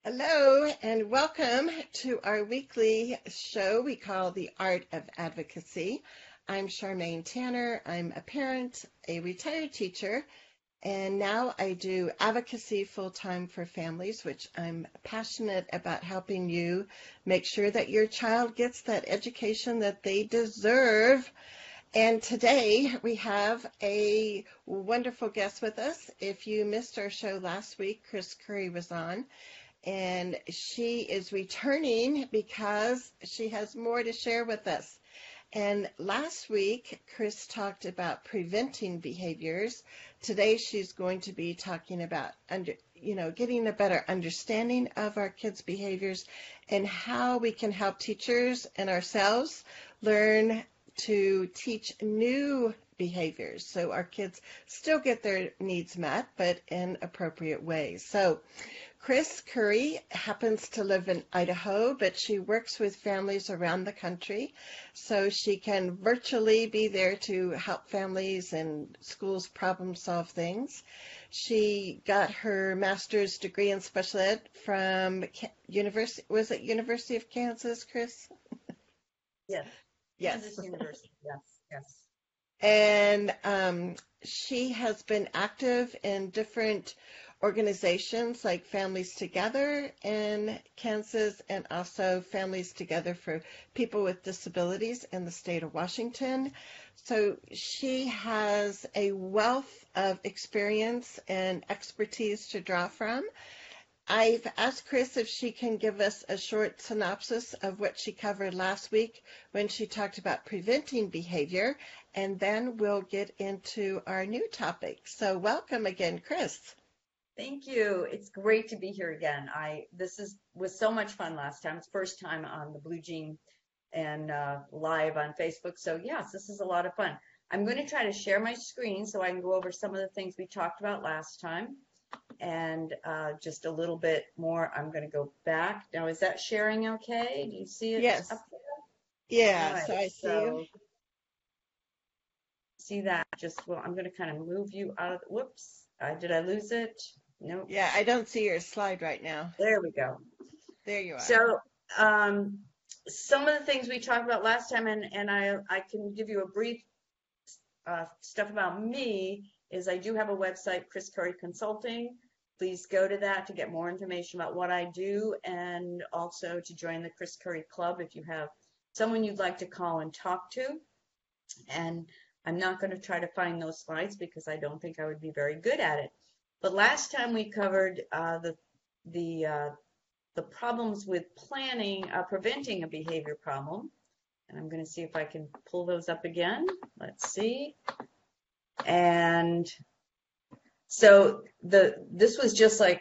Hello and welcome to our weekly show we call The Art of Advocacy. I'm Charmaine Tanner. I'm a parent, a retired teacher, and now I do advocacy full-time for families, which I'm passionate about helping you make sure that your child gets that education that they deserve. And today we have a wonderful guest with us. If you missed our show last week, Chris Curry was on. And she is returning because she has more to share with us. And last week, Chris talked about preventing behaviors. Today, she's going to be talking about getting a better understanding of our kids' behaviors and how we can help teachers and ourselves learn to teach new behaviors so our kids still get their needs met, but in appropriate ways. So Chris Curry happens to live in Idaho, but she works with families around the country, so she can virtually be there to help families and schools problem solve things. She got her master's degree in special ed from University of Kansas, Chris? Yes. Yes. Kansas University. Yes. And she has been active in different organizations like Families Together in Kansas and also Families Together for People with Disabilities in the state of Washington. So she has a wealth of experience and expertise to draw from. I've asked Chris if she can give us a short synopsis of what she covered last week when she talked about preventing behavior, and then we'll get into our new topic. So welcome again, Chris. Thank you. It's great to be here again. Was so much fun last time. It's first time on the Blue Jean and live on Facebook. So yes, this is a lot of fun. I'm going to try to share my screen so I can go over some of the things we talked about last time. And just a little bit more. I'm going to go back. Now, is that sharing okay? Do you see it Yes. up there? Yeah, Right, so I see you. See that? I'm going to kind of move you out of, whoops. Did I lose it? Nope. Yeah, I don't see your slide right now. There we go. There you are. So some of the things we talked about last time, and I can give you a brief stuff about me, is I do have a website, Chris Curry Consulting. Please go to that to get more information about what I do and also to join the Chris Curry Club if you have someone you'd like to call and talk to. And I'm not going to try to find those slides because I don't think I would be very good at it. But last time we covered the problems with preventing a behavior problem. And I'm going to see if I can pull those up again. Let's see. And so this was just like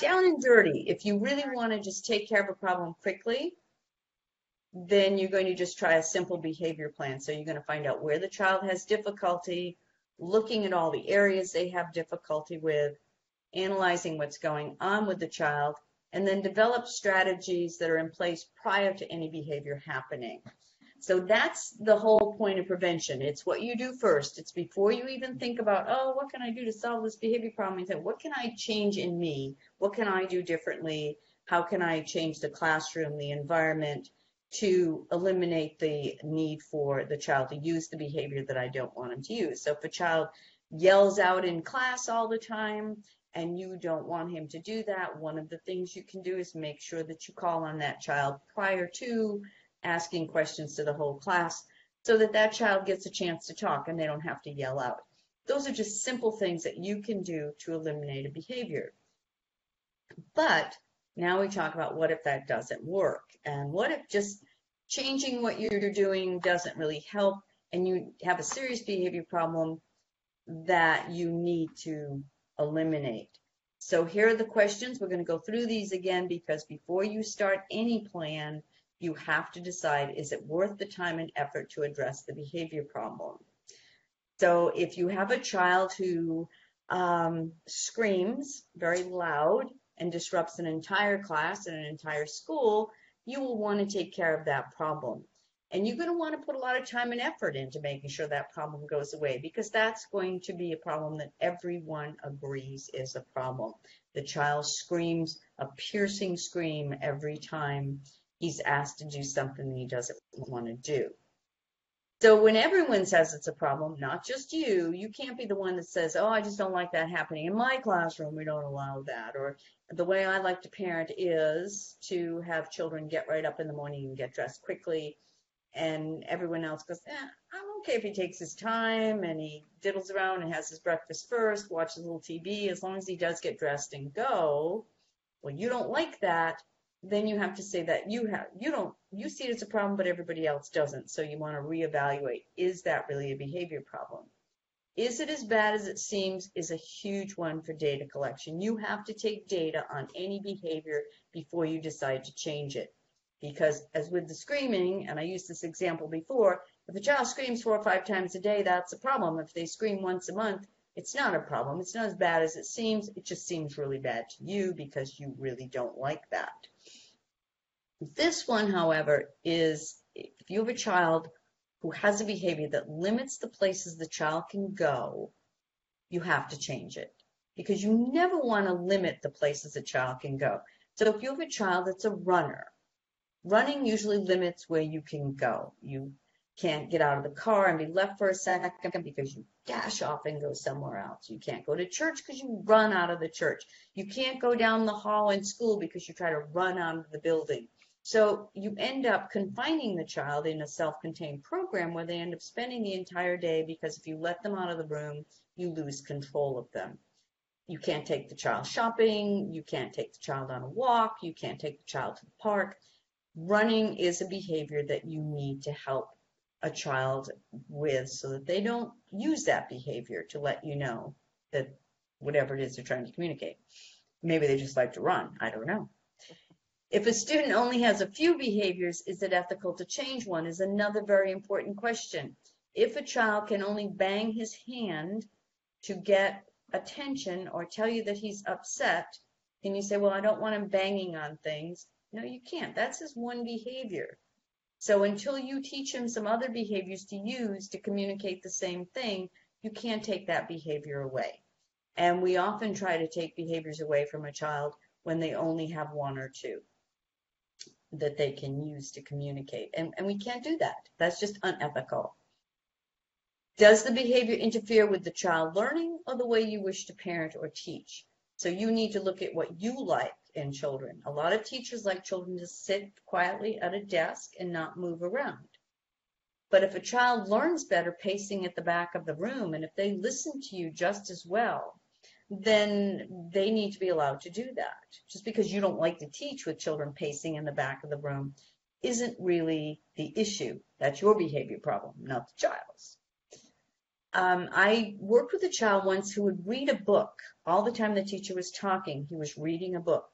down and dirty. If you really want to just take care of a problem quickly, then you're going to just try a simple behavior plan. So you're going to find out where the child has difficulty, looking at all the areas they have difficulty with, analyzing what's going on with the child, and then develop strategies that are in place prior to any behavior happening. So that's the whole point of prevention. It's what you do first. It's before you even think about, oh, what can I do to solve this behavior problem? You think, what can I change in me? What can I do differently? How can I change the classroom, the environment, to eliminate the need for the child to use the behavior that I don't want him to use? So if a child yells out in class all the time and you don't want him to do that, one of the things you can do is make sure that you call on that child prior to asking questions to the whole class so that that child gets a chance to talk and they don't have to yell out. Those are just simple things that you can do to eliminate a behavior. But now we talk about what if that doesn't work, and what if just changing what you're doing doesn't really help and you have a serious behavior problem that you need to eliminate. So here are the questions. We're going to go through these again because before you start any plan, you have to decide, is it worth the time and effort to address the behavior problem? So if you have a child who screams very loud and disrupts an entire class and an entire school, you will want to take care of that problem. And you're going to want to put a lot of time and effort into making sure that problem goes away, because that's going to be a problem that everyone agrees is a problem. The child screams a piercing scream every time he's asked to do something he doesn't want to do. So when everyone says it's a problem, not just you can't be the one that says, oh, I just don't like that happening in my classroom. We don't allow that. Or the way I like to parent is to have children get right up in the morning and get dressed quickly. And everyone else goes, I'm okay if he takes his time and he diddles around and has his breakfast first, watches a little TV, as long as he does get dressed and go. Well, you don't like that. Then you have to say that you see it as a problem, but everybody else doesn't. So you want to reevaluate. Is that really a behavior problem? Is it as bad as it seems is a huge one for data collection. You have to take data on any behavior before you decide to change it. Because as with the screaming, and I used this example before, if a child screams 4 or 5 times a day, that's a problem. If they scream once a month, it's not a problem. It's not as bad as it seems. It just seems really bad to you because you really don't like that. This one, however, is if you have a child who has a behavior that limits the places the child can go, you have to change it, because you never want to limit the places a child can go. So if you have a child that's a runner, running usually limits where you can go. You can't get out of the car and be left for a second because you dash off and go somewhere else. You can't go to church because you run out of the church. You can't go down the hall in school because you try to run out of the building. So you end up confining the child in a self-contained program where they end up spending the entire day, because if you let them out of the room, you lose control of them. You can't take the child shopping. You can't take the child on a walk. You can't take the child to the park. Running is a behavior that you need to help a child with so that they don't use that behavior to let you know that whatever it is they're trying to communicate. Maybe they just like to run. I don't know. If a student only has a few behaviors, is it ethical to change one, is another very important question. If a child can only bang his hand to get attention or tell you that he's upset, and you say, well, I don't want him banging on things. No, you can't. That's his one behavior. So until you teach him some other behaviors to use to communicate the same thing, you can't take that behavior away. And we often try to take behaviors away from a child when they only have 1 or 2 that they can use to communicate. And we can't do that. That's just unethical. Does the behavior interfere with the child learning or the way you wish to parent or teach? So you need to look at what you like in children. A lot of teachers like children to sit quietly at a desk and not move around. But if a child learns better pacing at the back of the room, and if they listen to you just as well, then they need to be allowed to do that. Just because you don't like to teach with children pacing in the back of the room isn't really the issue. That's your behavior problem, not the child's. I worked with a child once who would read a book. All the time the teacher was talking, he was reading a book.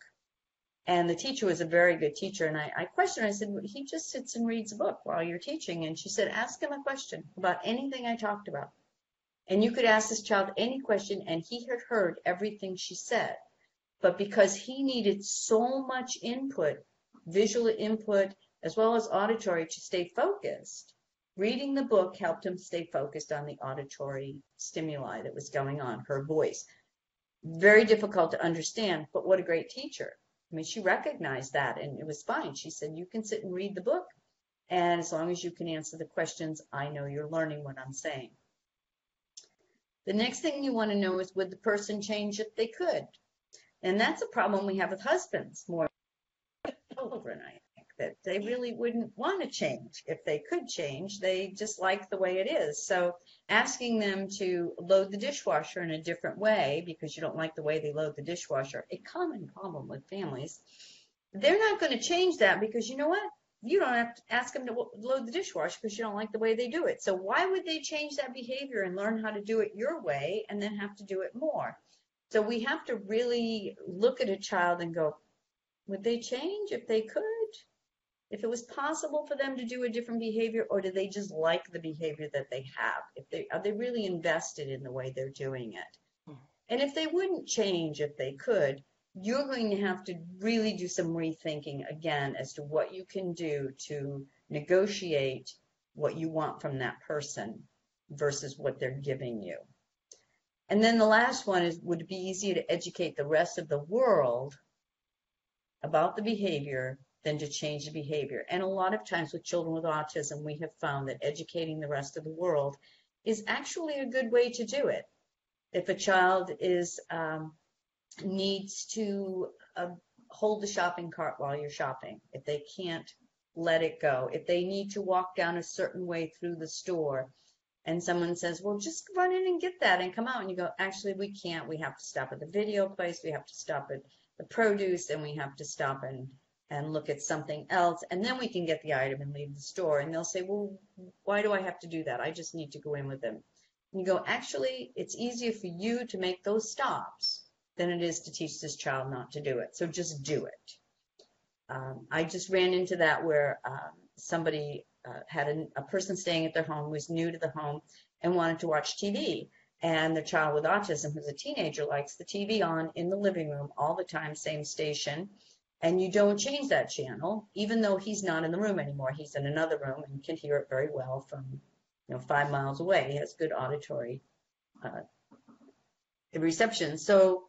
And the teacher was a very good teacher. And I questioned her. I said, he just sits and reads a book while you're teaching. And she said, ask him a question about anything I talked about. And you could ask this child any question, and he had heard everything she said. But because he needed so much input, visual input, as well as auditory to stay focused, reading the book helped him stay focused on the auditory stimuli that was going on, her voice. Very difficult to understand, but what a great teacher. I mean, she recognized that, and it was fine. She said, you can sit and read the book, and as long as you can answer the questions, I know you're learning what I'm saying. The next thing you want to know is, would the person change if they could? And that's a problem we have with husbands more than children, I think, that they really wouldn't want to change. If they could change, they just like the way it is. So asking them to load the dishwasher in a different way because you don't like the way they load the dishwasher, a common problem with families, they're not going to change that because you know what? You don't have to ask them to load the dishwasher because you don't like the way they do it. So why would they change that behavior and learn how to do it your way and then have to do it more? So we have to really look at a child and go, would they change if they could? If it was possible for them to do a different behavior, or do they just like the behavior that they have? Are they really invested in the way they're doing it? And if they wouldn't change if they could, you're going to have to really do some rethinking again as to what you can do to negotiate what you want from that person versus what they're giving you. And then the last one is, would it be easier to educate the rest of the world about the behavior than to change the behavior? And a lot of times with children with autism, we have found that educating the rest of the world is actually a good way to do it. If a child needs to hold the shopping cart while you're shopping, if they can't let it go, if they need to walk down a certain way through the store, and someone says, well, just run in and get that and come out, and you go, actually, we can't. We have to stop at the video place. We have to stop at the produce, and we have to stop and look at something else, and then we can get the item and leave the store. And they'll say, well, why do I have to do that? I just need to go in with them. And you go, actually, it's easier for you to make those stops than it is to teach this child not to do it. So just do it. I just ran into that where somebody had a person staying at their home, was new to the home, and wanted to watch TV. And the child with autism, who's a teenager, likes the TV on in the living room all the time, same station. And you don't change that channel, even though he's not in the room anymore. He's in another room and can hear it very well from 5 miles away. He has good auditory reception. So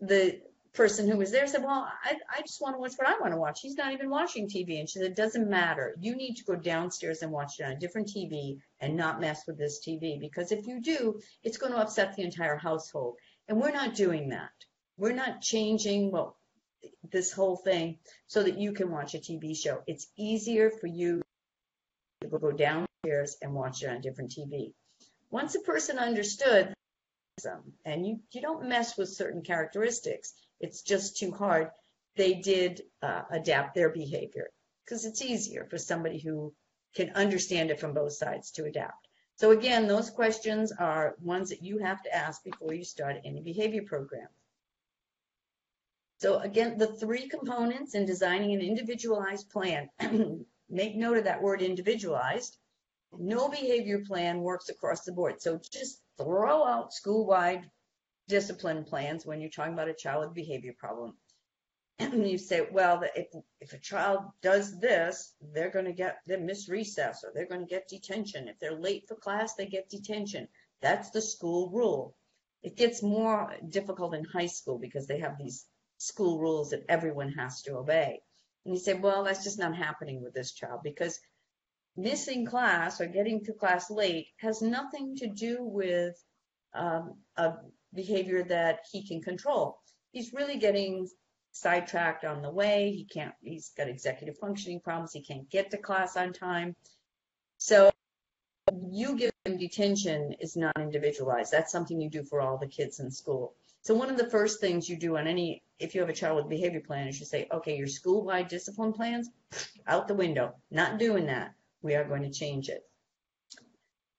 the person who was there said, well, I just want to watch what I want to watch. He's not even watching TV. And she said, it doesn't matter. You need to go downstairs and watch it on a different TV and not mess with this TV, because if you do, it's going to upset the entire household. And we're not doing that. We're not changing this whole thing so that you can watch a TV show. It's easier for you to go downstairs and watch it on a different TV. Once a person understood, and you don't mess with certain characteristics, it's just too hard, they did adapt their behavior, because it's easier for somebody who can understand it from both sides to adapt. So again, those questions are ones that you have to ask before you start any behavior program. So again, the 3 components in designing an individualized plan. Make note of that word individualized. No behavior plan works across the board. So just throw out school-wide discipline plans when you're talking about a child with a behavior problem. And you say, well, if a child does this, they're going to miss recess, or they're going to get detention. If they're late for class, they get detention. That's the school rule. It gets more difficult in high school because they have these school rules that everyone has to obey. And you say, well, that's just not happening with this child, because missing class or getting to class late has nothing to do with a behavior that he can control. He's really getting sidetracked on the way. He's got executive functioning problems. He can't get to class on time. So you give him detention is not individualized. That's something you do for all the kids in school. So one of the first things you do if you have a child with a behavior plan, is you say, okay, your school-wide discipline plans, out the window. Not doing that. We are going to change it.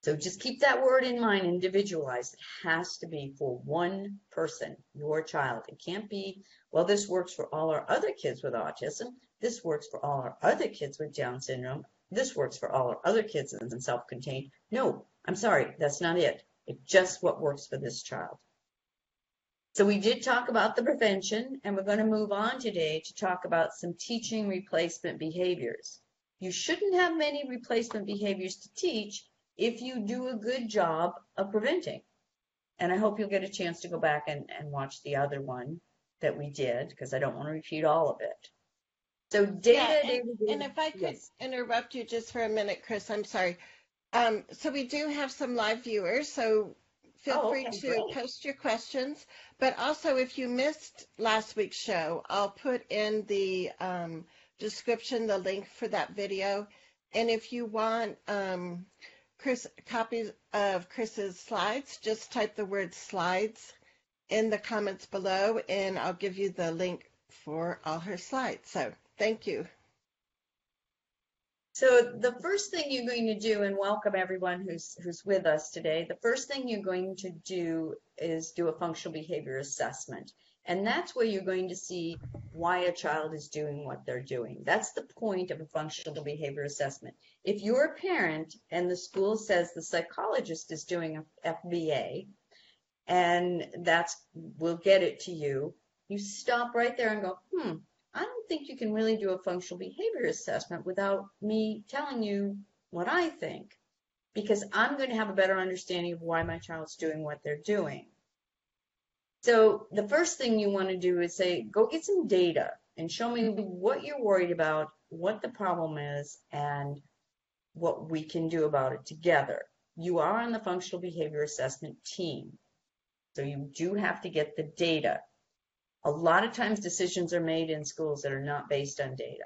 So just keep that word in mind, individualized. It has to be for one person, your child. It can't be, well, this works for all our other kids with autism. This works for all our other kids with Down syndrome. This works for all our other kids in self-contained. No, I'm sorry, that's not it. It's just what works for this child. So we did talk about the prevention, and we're going to move on today to talk about some teaching replacement behaviors. You shouldn't have many replacement behaviors to teach if you do a good job of preventing. And I hope you'll get a chance to go back and watch the other one that we did, because I don't want to repeat all of it. So data. And if I could interrupt you just for a minute, Chris, I'm sorry. So we do have some live viewers, so feel free to post your questions. But also, if you missed last week's show, I'll put in the description the link for that video. And if you want copies of Chris's slides, just type the word slides in the comments below, and I'll give you the link for all her slides. So thank you. So the first thing you're going to do, and welcome everyone who's with us today, the first thing you're going to do is do a functional behavior assessment. And that's where you're going to see why a child is doing what they're doing. That's the point of a functional behavior assessment. If you're a parent and the school says the psychologist is doing a FBA, and we'll get it to you, you stop right there and go, I don't think you can really do a functional behavior assessment without me telling you what I think, because I'm going to have a better understanding of why my child's doing what they're doing. So the first thing you want to do is say, go get some data and show me what you're worried about, what the problem is, and what we can do about it together. You are on the functional behavior assessment team, so you do have to get the data. A lot of times decisions are made in schools that are not based on data.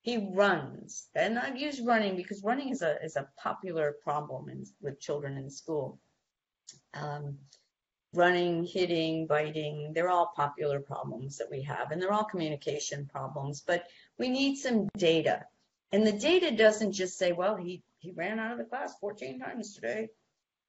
He runs, and I've used running because running is a popular problem with children in school. Running, hitting, biting, they're all popular problems that we have, and they're all communication problems, but we need some data. And the data doesn't just say, well, he ran out of the class 14 times today.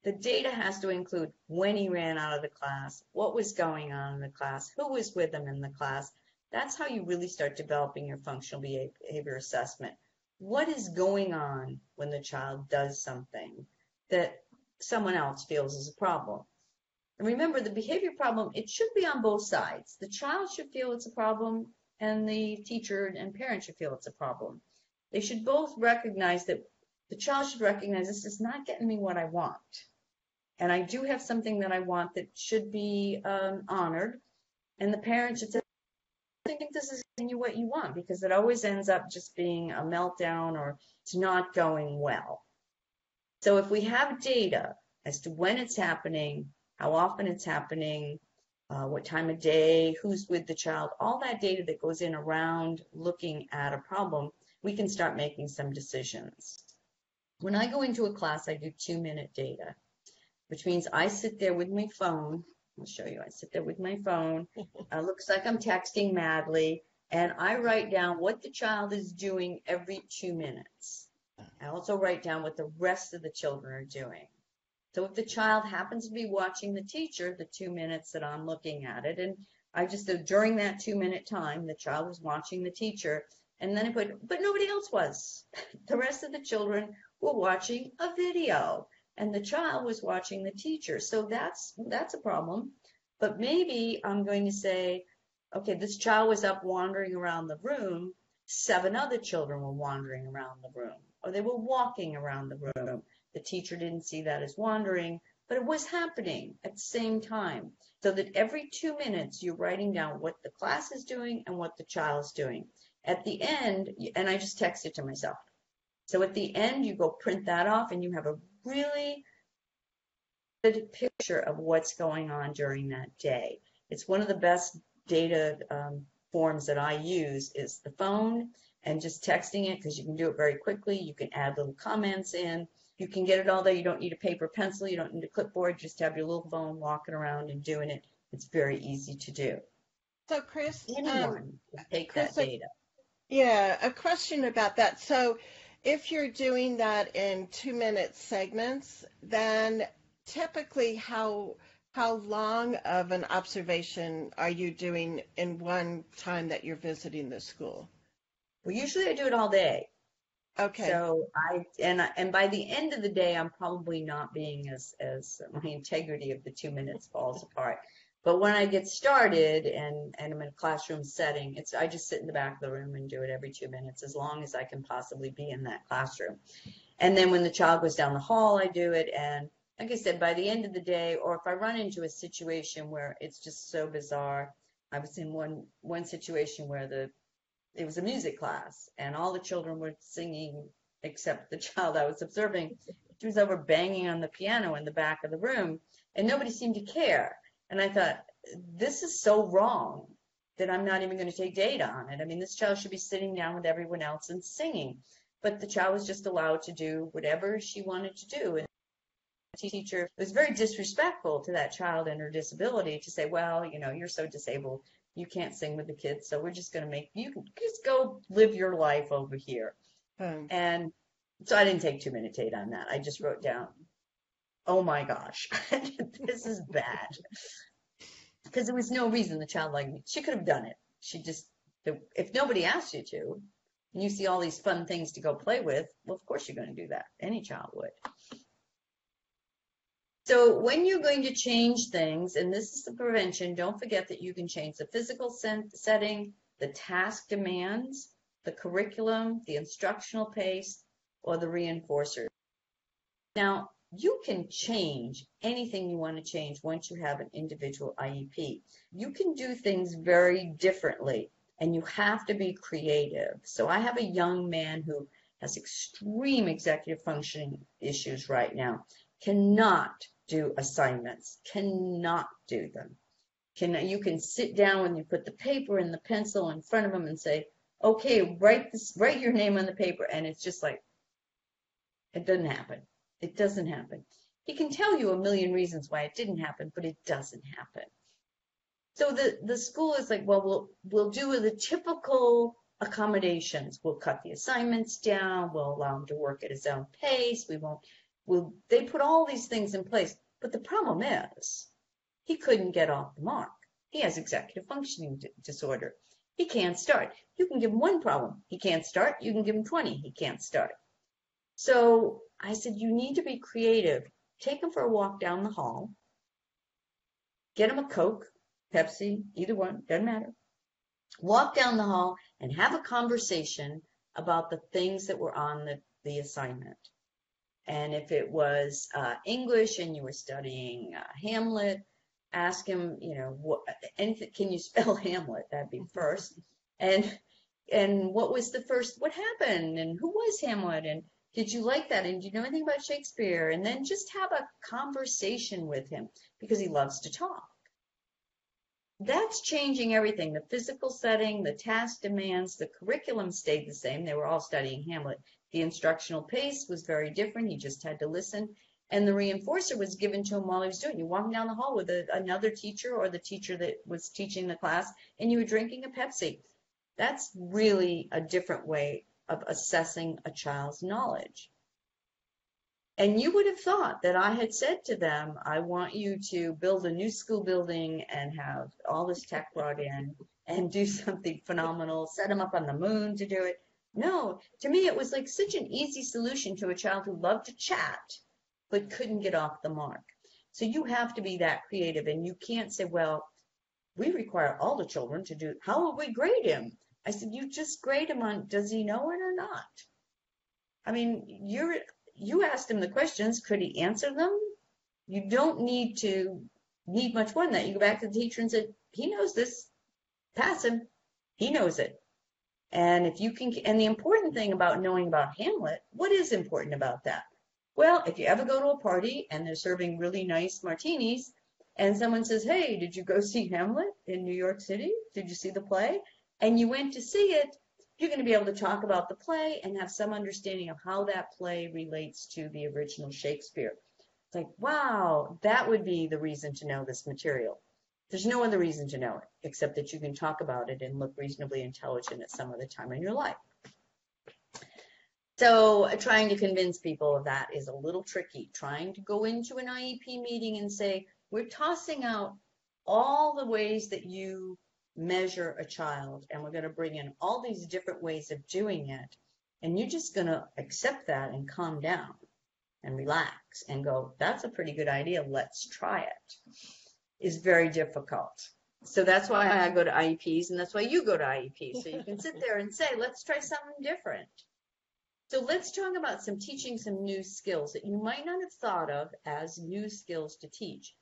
The data has to include when he ran out of the class, what was going on in the class, who was with him in the class. That's how you really start developing your functional behavior assessment. What is going on when the child does something that someone else feels is a problem? And remember, the behavior problem, it should be on both sides. The child should feel it's a problem, and the teacher and parent should feel it's a problem. They should both recognize that the child should recognize this is not getting me what I want. And I do have something that I want that should be honored. And the parent should say, I think this is giving you what you want, because it always ends up just being a meltdown or it's not going well. So if we have data as to when it's happening, how often it's happening, what time of day, who's with the child, all that data that goes in around looking at a problem, we can start making some decisions. When I go into a class, I do 2-minute data, which means I sit there with my phone. I'll show you. I sit there with my phone. Looks like I'm texting madly, and I write down what the child is doing every 2 minutes. I also write down what the rest of the children are doing. So if the child happens to be watching the teacher, the 2 minutes that I'm looking at it, and I just, during that 2-minute time, the child was watching the teacher, and then I put, but nobody else was. The rest of the children were watching a video, and the child was watching the teacher. So that's a problem. But maybe I'm going to say, okay, this child was up wandering around the room. 7 other children were wandering around the room, or they were walking around the room. The teacher didn't see that as wandering, but it was happening at the same time. So that every 2 minutes, you're writing down what the class is doing and what the child's doing. At the end, and I just text it to myself. So at the end, you go print that off, and you have a really good picture of what's going on during that day. It's one of the best data forms that I use is the phone and just texting it, because you can do it very quickly. You can add little comments in. You can get it all there. You don't need a paper pencil. You don't need a clipboard. Just have your little phone walking around and doing it. It's very easy to do. So, Chris, Anyone can take that data. Yeah, a question about that. So if you're doing that in 2-minute segments, then typically how long of an observation are you doing in one time that you're visiting the school? Well, usually I do it all day. Okay. So and by the end of the day, I'm probably not being as my integrity of the 2 minutes falls apart. But when I get started and I'm in a classroom setting, I just sit in the back of the room and do it every 2 minutes, as long as I can possibly be in that classroom. And then when the child goes down the hall, I do it. And like I said, by the end of the day, or if I run into a situation where it's just so bizarre, I was in one situation where it was a music class, and all the children were singing except the child I was observing. She was over banging on the piano in the back of the room, and nobody seemed to care. And I thought, this is so wrong that I'm not even going to take data on it. I mean, this child should be sitting down with everyone else and singing. But the child was just allowed to do whatever she wanted to do. And the teacher was very disrespectful to that child and her disability to say, well, you're so disabled, you can't sing with the kids, so we're just going to make you just go live your life over here. And so I didn't take 2-minute data on that. I just wrote down, oh my gosh, this is bad. Because there was no reason the child like me, she could have done it. If nobody asked you to, and you see all these fun things to go play with, well, of course you're going to do that. Any child would. So when you're going to change things, and this is the prevention, don't forget that you can change the physical setting, the task demands, the curriculum, the instructional pace, or the reinforcer. Now, you can change anything you want to change once you have an individual IEP. You can do things very differently, and you have to be creative. So I have a young man who has extreme executive functioning issues right now, cannot do assignments, cannot do them. You can sit down when you put the paper and the pencil in front of him and say, okay, write your name on the paper, and it's just like, it doesn't happen. It doesn't happen. He can tell you a million reasons why it didn't happen, but it doesn't happen. So the school is like, well, we'll do the typical accommodations. We'll cut the assignments down. We'll allow him to work at his own pace. They put all these things in place. But the problem is, he couldn't get off the mark. He has executive functioning disorder. He can't start. You can give him one problem. He can't start. You can give him 20. He can't start. So I said, you need to be creative. Take him for a walk down the hall. Get him a Coke, Pepsi, either one, doesn't matter. Walk down the hall and have a conversation about the things that were on the assignment. And if it was English and you were studying Hamlet, ask him, can you spell Hamlet? That'd be first. And what was what happened? And who was Hamlet? And did you like that? And do you know anything about Shakespeare? And then just have a conversation with him because he loves to talk. That's changing everything. The physical setting, the task demands, the curriculum stayed the same. They were all studying Hamlet. The instructional pace was very different. He just had to listen. And the reinforcer was given to him while he was doing it. You're walking down the hall with another teacher or the teacher that was teaching the class, and you were drinking a Pepsi. That's really a different way of assessing a child's knowledge. And you would have thought that I had said to them, I want you to build a new school building and have all this tech brought in and do something phenomenal, set them up on the moon to do it. No, to me, it was like such an easy solution to a child who loved to chat, but couldn't get off the mark. So you have to be that creative, and you can't say, well, we require all the children to do, how will we grade him? I said, you just grade him on, does he know it or not? I mean, you asked him the questions, could he answer them? You don't need much more than that. You go back to the teacher and say, he knows this, pass him, he knows it. And and the important thing about knowing about Hamlet, what is important about that? Well, if you ever go to a party and they're serving really nice martinis and someone says, hey, did you go see Hamlet in New York City? Did you see the play? And you went to see it, you're going to be able to talk about the play and have some understanding of how that play relates to the original Shakespeare. It's like, wow, that would be the reason to know this material. There's no other reason to know it, except that you can talk about it and look reasonably intelligent at some other time in your life. So trying to convince people of that is a little tricky. Trying to go into an IEP meeting and say, we're tossing out all the ways that you measure a child, and we're going to bring in all these different ways of doing it, and you're just going to accept that and calm down and relax and go, that's a pretty good idea, let's try it, is very difficult. So that's why I go to IEPs, and that's why you go to IEPs, so you can sit there and say, let's try something different. So let's talk about teaching some new skills that you might not have thought of as new skills to teach.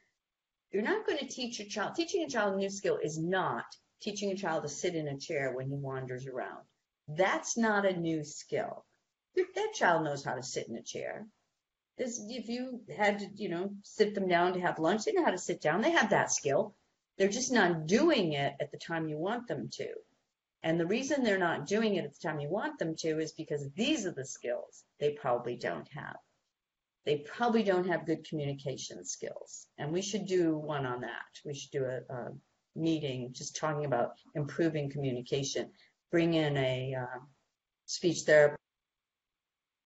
You're not going to teach a child. Teaching a child a new skill is not teaching a child to sit in a chair when he wanders around. That's not a new skill. That child knows how to sit in a chair. If you had to, sit them down to have lunch, they know how to sit down. They have that skill. They're just not doing it at the time you want them to. And the reason they're not doing it at the time you want them to is because these are the skills they probably don't have. They probably don't have good communication skills. And we should do one on that. We should do a meeting just talking about improving communication. Bring in a speech therapist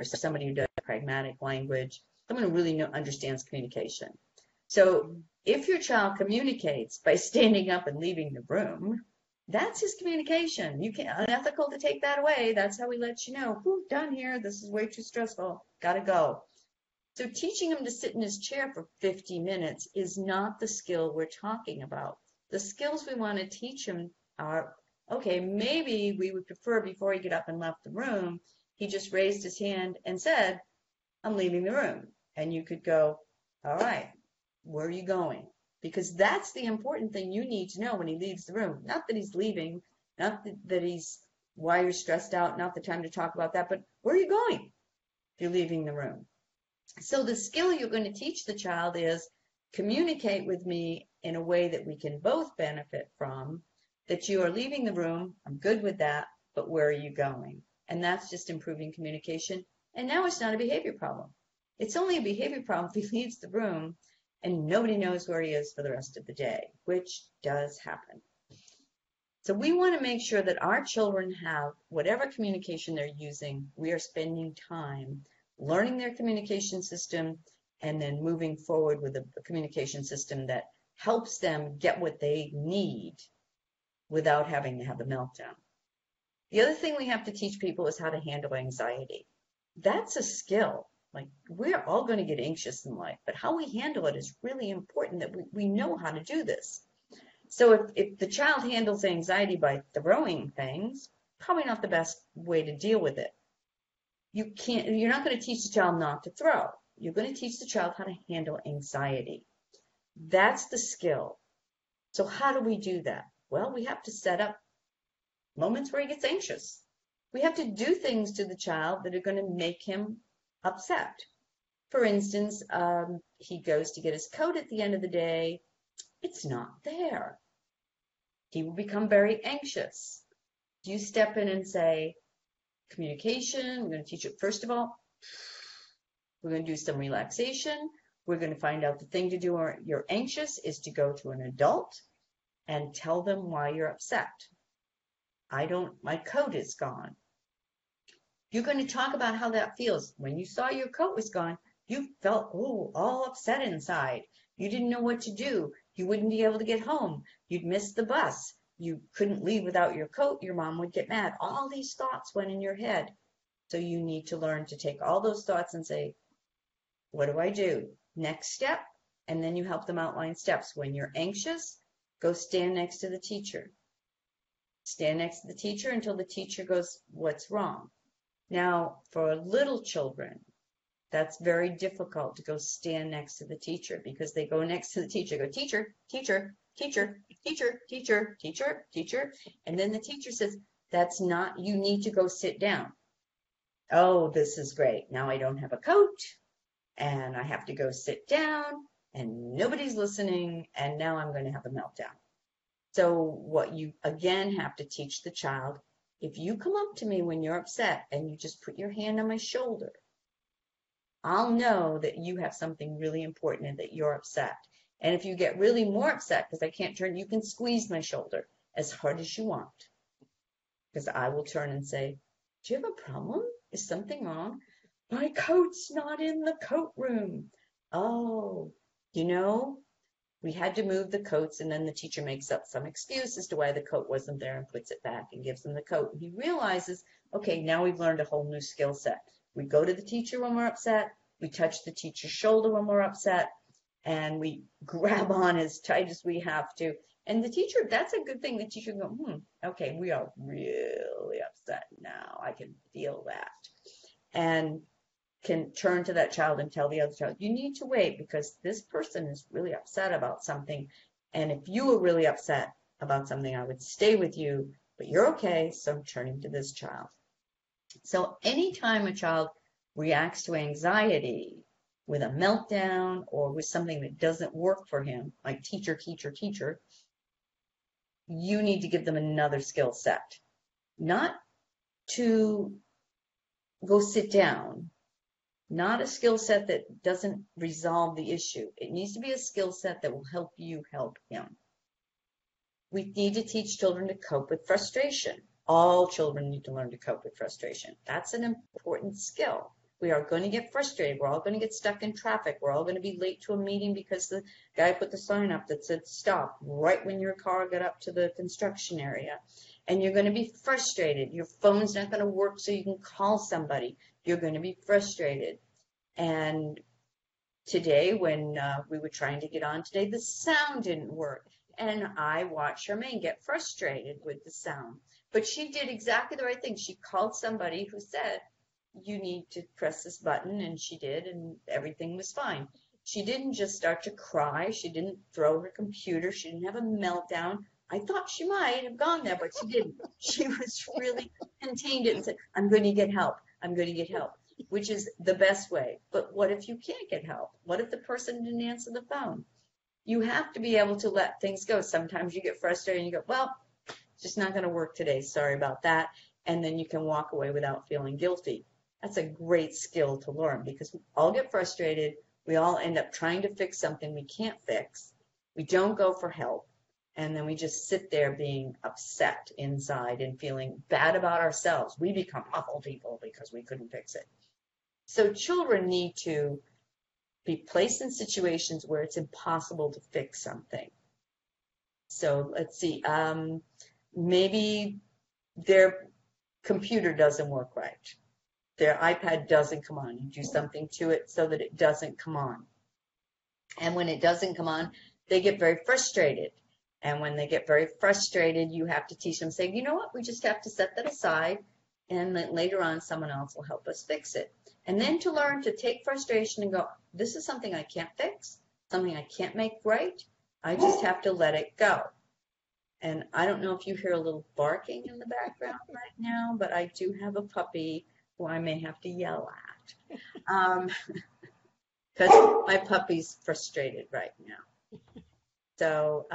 or somebody who does pragmatic language, someone who really understands communication. So if your child communicates by standing up and leaving the room, that's his communication. You can't, unethical to take that away. That's how we let you know, whew, done here. This is way too stressful. Gotta go. So teaching him to sit in his chair for 50 minutes is not the skill we're talking about. The skills we want to teach him are okay, maybe we would prefer before he get up and left the room, he just raised his hand and said, I'm leaving the room. And you could go, all right, where are you going? Because that's the important thing you need to know when he leaves the room. Not that he's leaving, not that he's why you're stressed out, not the time to talk about that, but where are you going if you're leaving the room? So the skill you're going to teach the child is communicate with me in a way that we can both benefit from, that you are leaving the room, I'm good with that, but where are you going? And that's just improving communication. And now it's not a behavior problem. It's only a behavior problem if he leaves the room and nobody knows where he is for the rest of the day, which does happen. So we want to make sure that our children have whatever communication they're using, we are spending time learning their communication system and then moving forward with a communication system that helps them get what they need without having to have a meltdown. The other thing we have to teach people is how to handle anxiety. That's a skill. Like, we're all going to get anxious in life, but how we handle it is really important, that we know how to do this. So if the child handles anxiety by throwing things, probably not the best way to deal with it. You're not going to teach the child not to throw. You're going to teach the child how to handle anxiety. That's the skill. So how do we do that? Well, we have to set up moments where he gets anxious. We have to do things to the child that are going to make him upset. For instance, he goes to get his coat at the end of the day. It's not there. He will become very anxious. You step in and say, communication, we're going to teach it first of all. We're going to do some relaxation. We're going to find out the thing to do when you're anxious is to go to an adult and tell them why you're upset. My coat is gone. You're going to talk about how that feels. When you saw your coat was gone, you felt all upset inside. You didn't know what to do. You wouldn't be able to get home. You'd miss the bus. You couldn't leave without your coat. Your mom would get mad. All these thoughts went in your head. So you need to learn to take all those thoughts and say, what do I do? Next step. And then you help them outline steps. When you're anxious, go stand next to the teacher. Stand next to the teacher until the teacher goes, what's wrong? Now, for little children, that's very difficult to go stand next to the teacher, because they go next to the teacher, go, teacher, teacher, teacher, teacher, teacher, teacher, teacher. And then the teacher says, that's not, you need to go sit down. Oh, this is great. Now I don't have a coat and I have to go sit down and nobody's listening. And now I'm going to have a meltdown. So what you again have to teach the child, if you come up to me when you're upset and you just put your hand on my shoulder, I'll know that you have something really important and that you're upset. And if you get really more upset because I can't turn, you can squeeze my shoulder as hard as you want. Because I will turn and say, do you have a problem? Is something wrong? My coat's not in the coat room. Oh, we had to move the coats, and then the teacher makes up some excuse as to why the coat wasn't there and puts it back and gives them the coat. And he realizes, okay, now we've learned a whole new skill set. We go to the teacher when we're upset. We touch the teacher's shoulder when we're upset. And we grab on as tight as we have to. And the teacher, that's a good thing. The teacher can go, okay, we are really upset now. I can feel that. And can turn to that child and tell the other child, you need to wait because this person is really upset about something. And if you were really upset about something, I would stay with you, but you're okay, so I'm turning to this child. So anytime a child reacts to anxiety with a meltdown or with something that doesn't work for him, like teacher, teacher, teacher, you need to give them another skill set. Not to go sit down, not a skill set that doesn't resolve the issue. It needs to be a skill set that will help you help him. We need to teach children to cope with frustration. All children need to learn to cope with frustration. That's an important skill. We are going to get frustrated. We're all going to get stuck in traffic. We're all going to be late to a meeting because the guy put the sign up that said stop right when your car got up to the construction area. And you're going to be frustrated. Your phone's not going to work so you can call somebody. You're going to be frustrated. And today, when we were trying to get on today, the sound didn't work. And I watched Charmaine get frustrated with the sound. But she did exactly the right thing. She called somebody who said, you need to press this button, and she did, and everything was fine. She didn't just start to cry. She didn't throw her computer. She didn't have a meltdown. I thought she might have gone there, but she didn't. She was really contained it and said, I'm going to get help. I'm going to get help, which is the best way. But what if you can't get help? What if the person didn't answer the phone? You have to be able to let things go. Sometimes you get frustrated and you go, well, it's just not going to work today. Sorry about that. And then you can walk away without feeling guilty. That's a great skill to learn because we all get frustrated. We all end up trying to fix something we can't fix. We don't go for help. And then we just sit there being upset inside and feeling bad about ourselves. We become awful people because we couldn't fix it. So children need to be placed in situations where it's impossible to fix something. So let's see, maybe their computer doesn't work right. Their iPad doesn't come on. You do something to it so that it doesn't come on. And when it doesn't come on, they get very frustrated. And when they get very frustrated, you have to teach them, say, you know what, we just have to set that aside, and then later on someone else will help us fix it. And then to learn to take frustration and go, this is something I can't fix, something I can't make right. I just have to let it go. And I don't know if you hear a little barking in the background right now, but I do have a puppy who I may have to yell at. Because my puppy's frustrated right now. So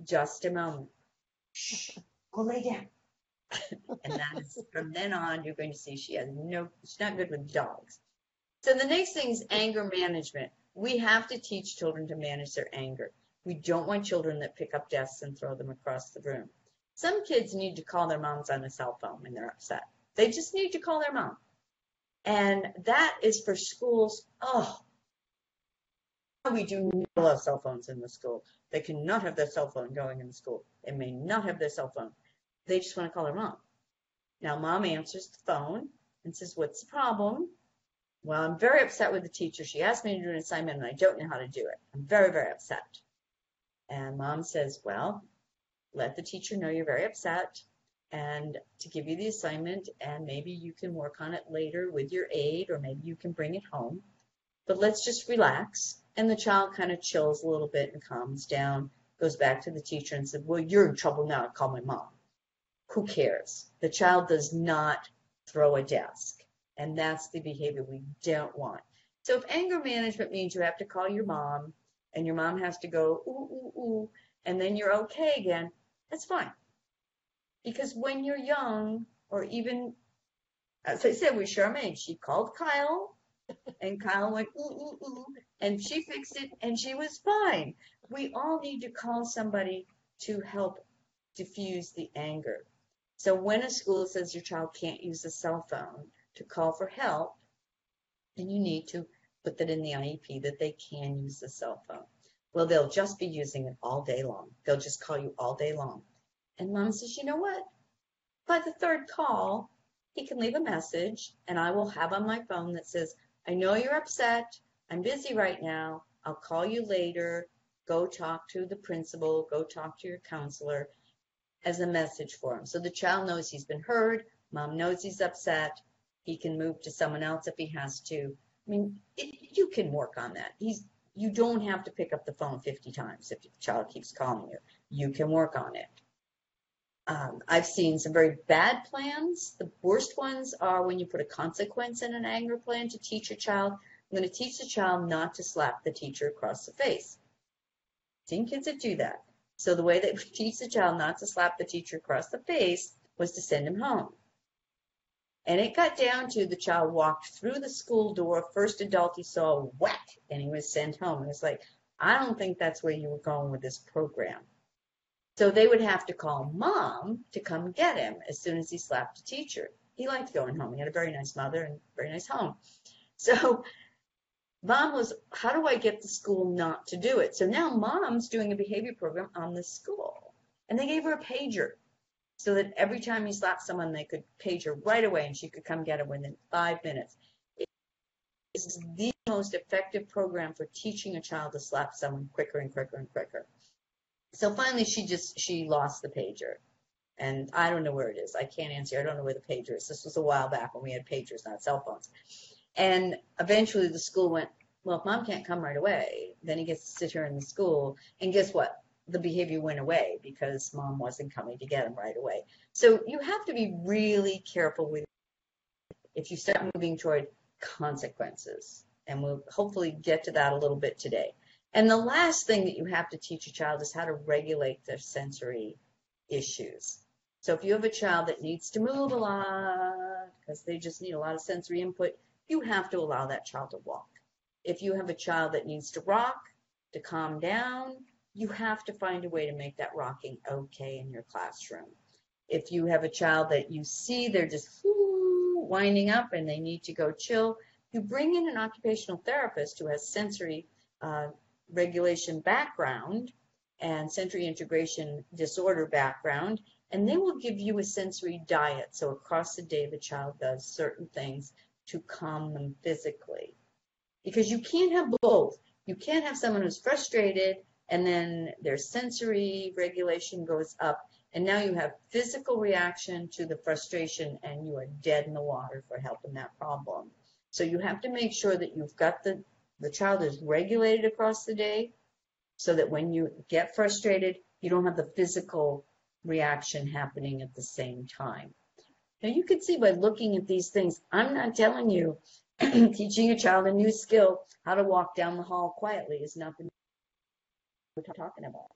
just a moment. Shh, go lay down. And that is, from then on, you're going to see she's not good with dogs. So the next thing is anger management. We have to teach children to manage their anger. We don't want children that pick up desks and throw them across the room. Some kids need to call their moms on a cell phone when they're upset. They just need to call their mom. And that is for schools. Oh, we do not allow cell phones in the school. They cannot have their cell phone going in the school. They may not have their cell phone. They just want to call their mom. Now, mom answers the phone and says, what's the problem? Well, I'm very upset with the teacher. She asked me to do an assignment, and I don't know how to do it. I'm very, very upset. And mom says, well, let the teacher know you're very upset and to give you the assignment, and maybe you can work on it later with your aide, or maybe you can bring it home. But let's just relax. And the child kind of chills a little bit and calms down, goes back to the teacher and says, well, you're in trouble now. Call my mom. Who cares? The child does not throw a desk. And that's the behavior we don't want. So if anger management means you have to call your mom and your mom has to go, ooh, ooh, ooh, and then you're okay again, that's fine. Because when you're young, or even, as I said with Charmaine, she called Kyle, and Kyle went, ooh, ooh, ooh, and she fixed it, and she was fine. We all need to call somebody to help diffuse the anger. So when a school says your child can't use a cell phone to call for help, then you need to put that in the IEP that they can use the cell phone. Well, they'll just be using it all day long. They'll just call you all day long. And mom says, you know what? By the third call, he can leave a message, and I will have on my phone that says, I know you're upset. I'm busy right now. I'll call you later. Go talk to the principal. Go talk to your counselor, as a message for him. So the child knows he's been heard. Mom knows he's upset. He can move to someone else if he has to. I mean, you can work on that. You don't have to pick up the phone 50 times if the child keeps calling you. You can work on it. I've seen some very bad plans. The worst ones are when you put a consequence in an anger plan to teach a child. I'm going to teach the child not to slap the teacher across the face. I've seen kids that do that. So the way that we teach the child not to slap the teacher across the face was to send him home. And it got down to the child walked through the school door, first adult he saw, whack, and he was sent home. And it's like, I don't think that's where you were going with this program. So they would have to call mom to come get him as soon as he slapped the teacher. He liked going home. He had a very nice mother and a very nice home. So mom was, how do I get the school not to do it? So now mom's doing a behavior program on the school. And they gave her a pager so that every time he slapped someone, they could page her right away and she could come get him within 5 minutes. It's the most effective program for teaching a child to slap someone quicker and quicker and quicker. So finally, she lost the pager. And I don't know where it is. I can't answer. I don't know where the pager is. This was a while back when we had pagers, not cell phones. And eventually the school went, well, if mom can't come right away, then he gets to sit here in the school. And guess what? The behavior went away because mom wasn't coming to get him right away. So you have to be really careful with if you start moving toward consequences. And we'll hopefully get to that a little bit today. And the last thing that you have to teach a child is how to regulate their sensory issues. So if you have a child that needs to move a lot because they just need a lot of sensory input, you have to allow that child to walk. If you have a child that needs to rock to calm down, you have to find a way to make that rocking okay in your classroom. If you have a child that you see they're just winding up and they need to go chill, you bring in an occupational therapist who has sensory regulation background and sensory integration disorder background, and they will give you a sensory diet. So across the day, the child does certain things to calm them physically. Because you can't have both. You can't have someone who's frustrated and then their sensory regulation goes up, and now you have physical reaction to the frustration and you are dead in the water for helping that problem. So you have to make sure that you've got the child is regulated across the day, so that when you get frustrated, you don't have the physical reaction happening at the same time. Now you can see by looking at these things, I'm not telling you teaching a child a new skill, how to walk down the hall quietly is not the new skill we're talking about.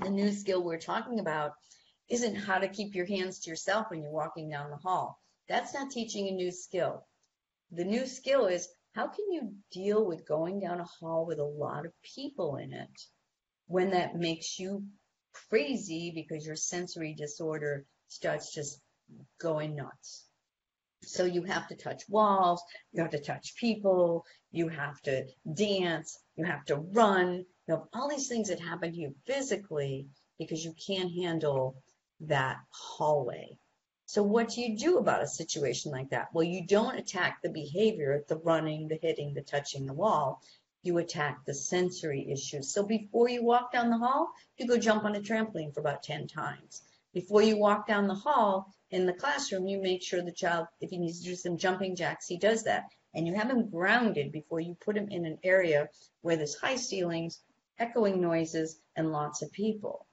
The new skill we're talking about isn't how to keep your hands to yourself when you're walking down the hall. That's not teaching a new skill. The new skill is how can you deal with going down a hall with a lot of people in it when that makes you crazy because your sensory disorder starts just going nuts. So you have to touch walls, you have to touch people, you have to dance, you have to run, you have all these things that happen to you physically because you can't handle that hallway. So what do you do about a situation like that? Well, you don't attack the behavior, the running, the hitting, the touching the wall. You attack the sensory issues. So before you walk down the hall, you go jump on a trampoline for about 10 times. Before you walk down the hall in the classroom, you make sure the child, if he needs to do some jumping jacks, he does that. And you have him grounded before you put him in an area where there's high ceilings, echoing noises, and lots of people.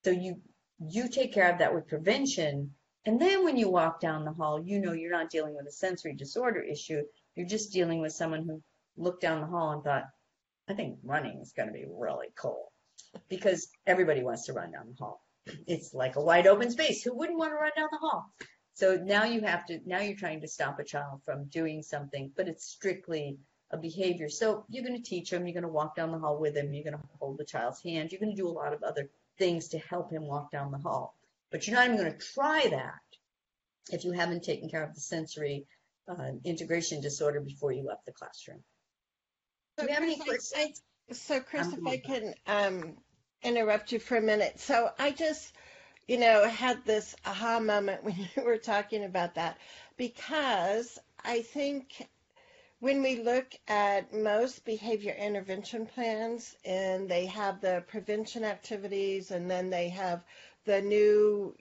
So you take care of that with prevention. And then when you walk down the hall, you know you're not dealing with a sensory disorder issue. You're just dealing with someone who looked down the hall and thought, I think running is going to be really cool. Because everybody wants to run down the hall. It's like a wide open space. Who wouldn't want to run down the hall? So now you're trying to stop a child from doing something, but it's strictly a behavior. So you're going to teach him, you're going to walk down the hall with him, you're going to hold the child's hand, you're going to do a lot of other things to help him walk down the hall. But you're not even going to try that if you haven't taken care of the sensory integration disorder before you left the classroom. Do we have any questions? So Chris, if I can interrupt you for a minute. So I just, had this aha moment when you were talking about that, because I think when we look at most behavior intervention plans and they have the prevention activities and then they have the new,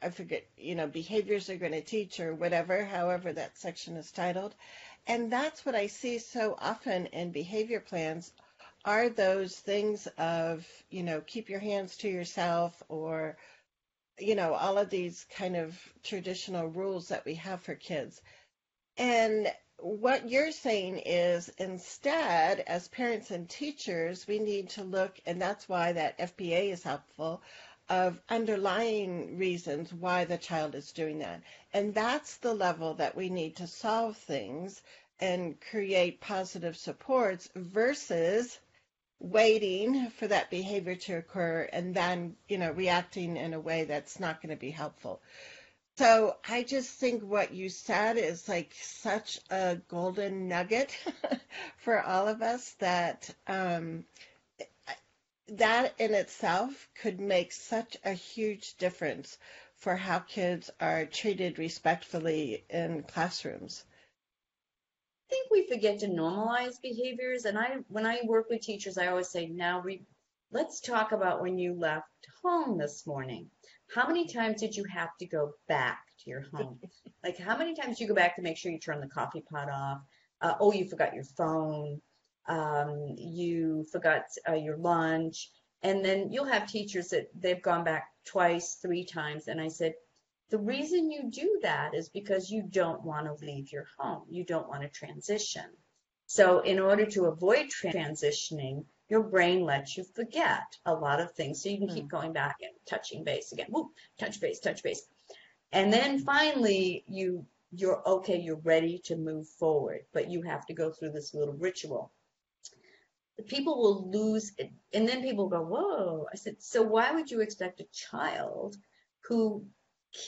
I forget, behaviors they're going to teach or whatever, however that section is titled. And that's what I see so often in behavior plans are those things of, keep your hands to yourself or, all of these kind of traditional rules that we have for kids. And what you're saying is instead, as parents and teachers, we need to look, and that's why that FBA is helpful, of underlying reasons why the child is doing that. And that's the level that we need to solve things and create positive supports versus waiting for that behavior to occur and then, reacting in a way that's not going to be helpful. So I just think what you said is like such a golden nugget for all of us that that in itself could make such a huge difference for how kids are treated respectfully in classrooms. think we forget to normalize behaviors. And when I work with teachers, I always say, now let's talk about when you left home this morning. How many times did you have to go back to your home? Like, how many times do you go back to make sure you turn the coffee pot off? Oh, you forgot your phone. You forgot your lunch. And then you'll have teachers that they've gone back twice, 3 times. And I said, the reason you do that is because you don't want to leave your home. You don't want to transition. So in order to avoid transitioning, your brain lets you forget a lot of things. So you can keep going back and touching base again. Whoop, touch base, touch base. And then finally, you're okay, you're ready to move forward, but you have to go through this little ritual. People will lose it, and then people go, whoa. I said, so why would you expect a child who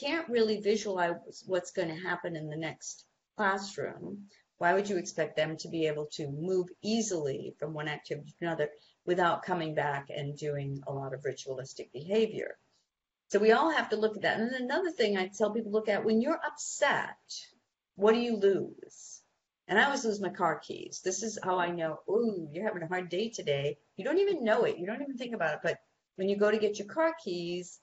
can't really visualize what's going to happen in the next classroom? Why would you expect them to be able to move easily from one activity to another without coming back and doing a lot of ritualistic behavior? So we all have to look at that. And then another thing I tell people to look at, when you're upset, what do you lose? And I always lose my car keys. This is how I know, ooh, you're having a hard day today. You don't even know it. You don't even think about it. But when you go to get your car keys,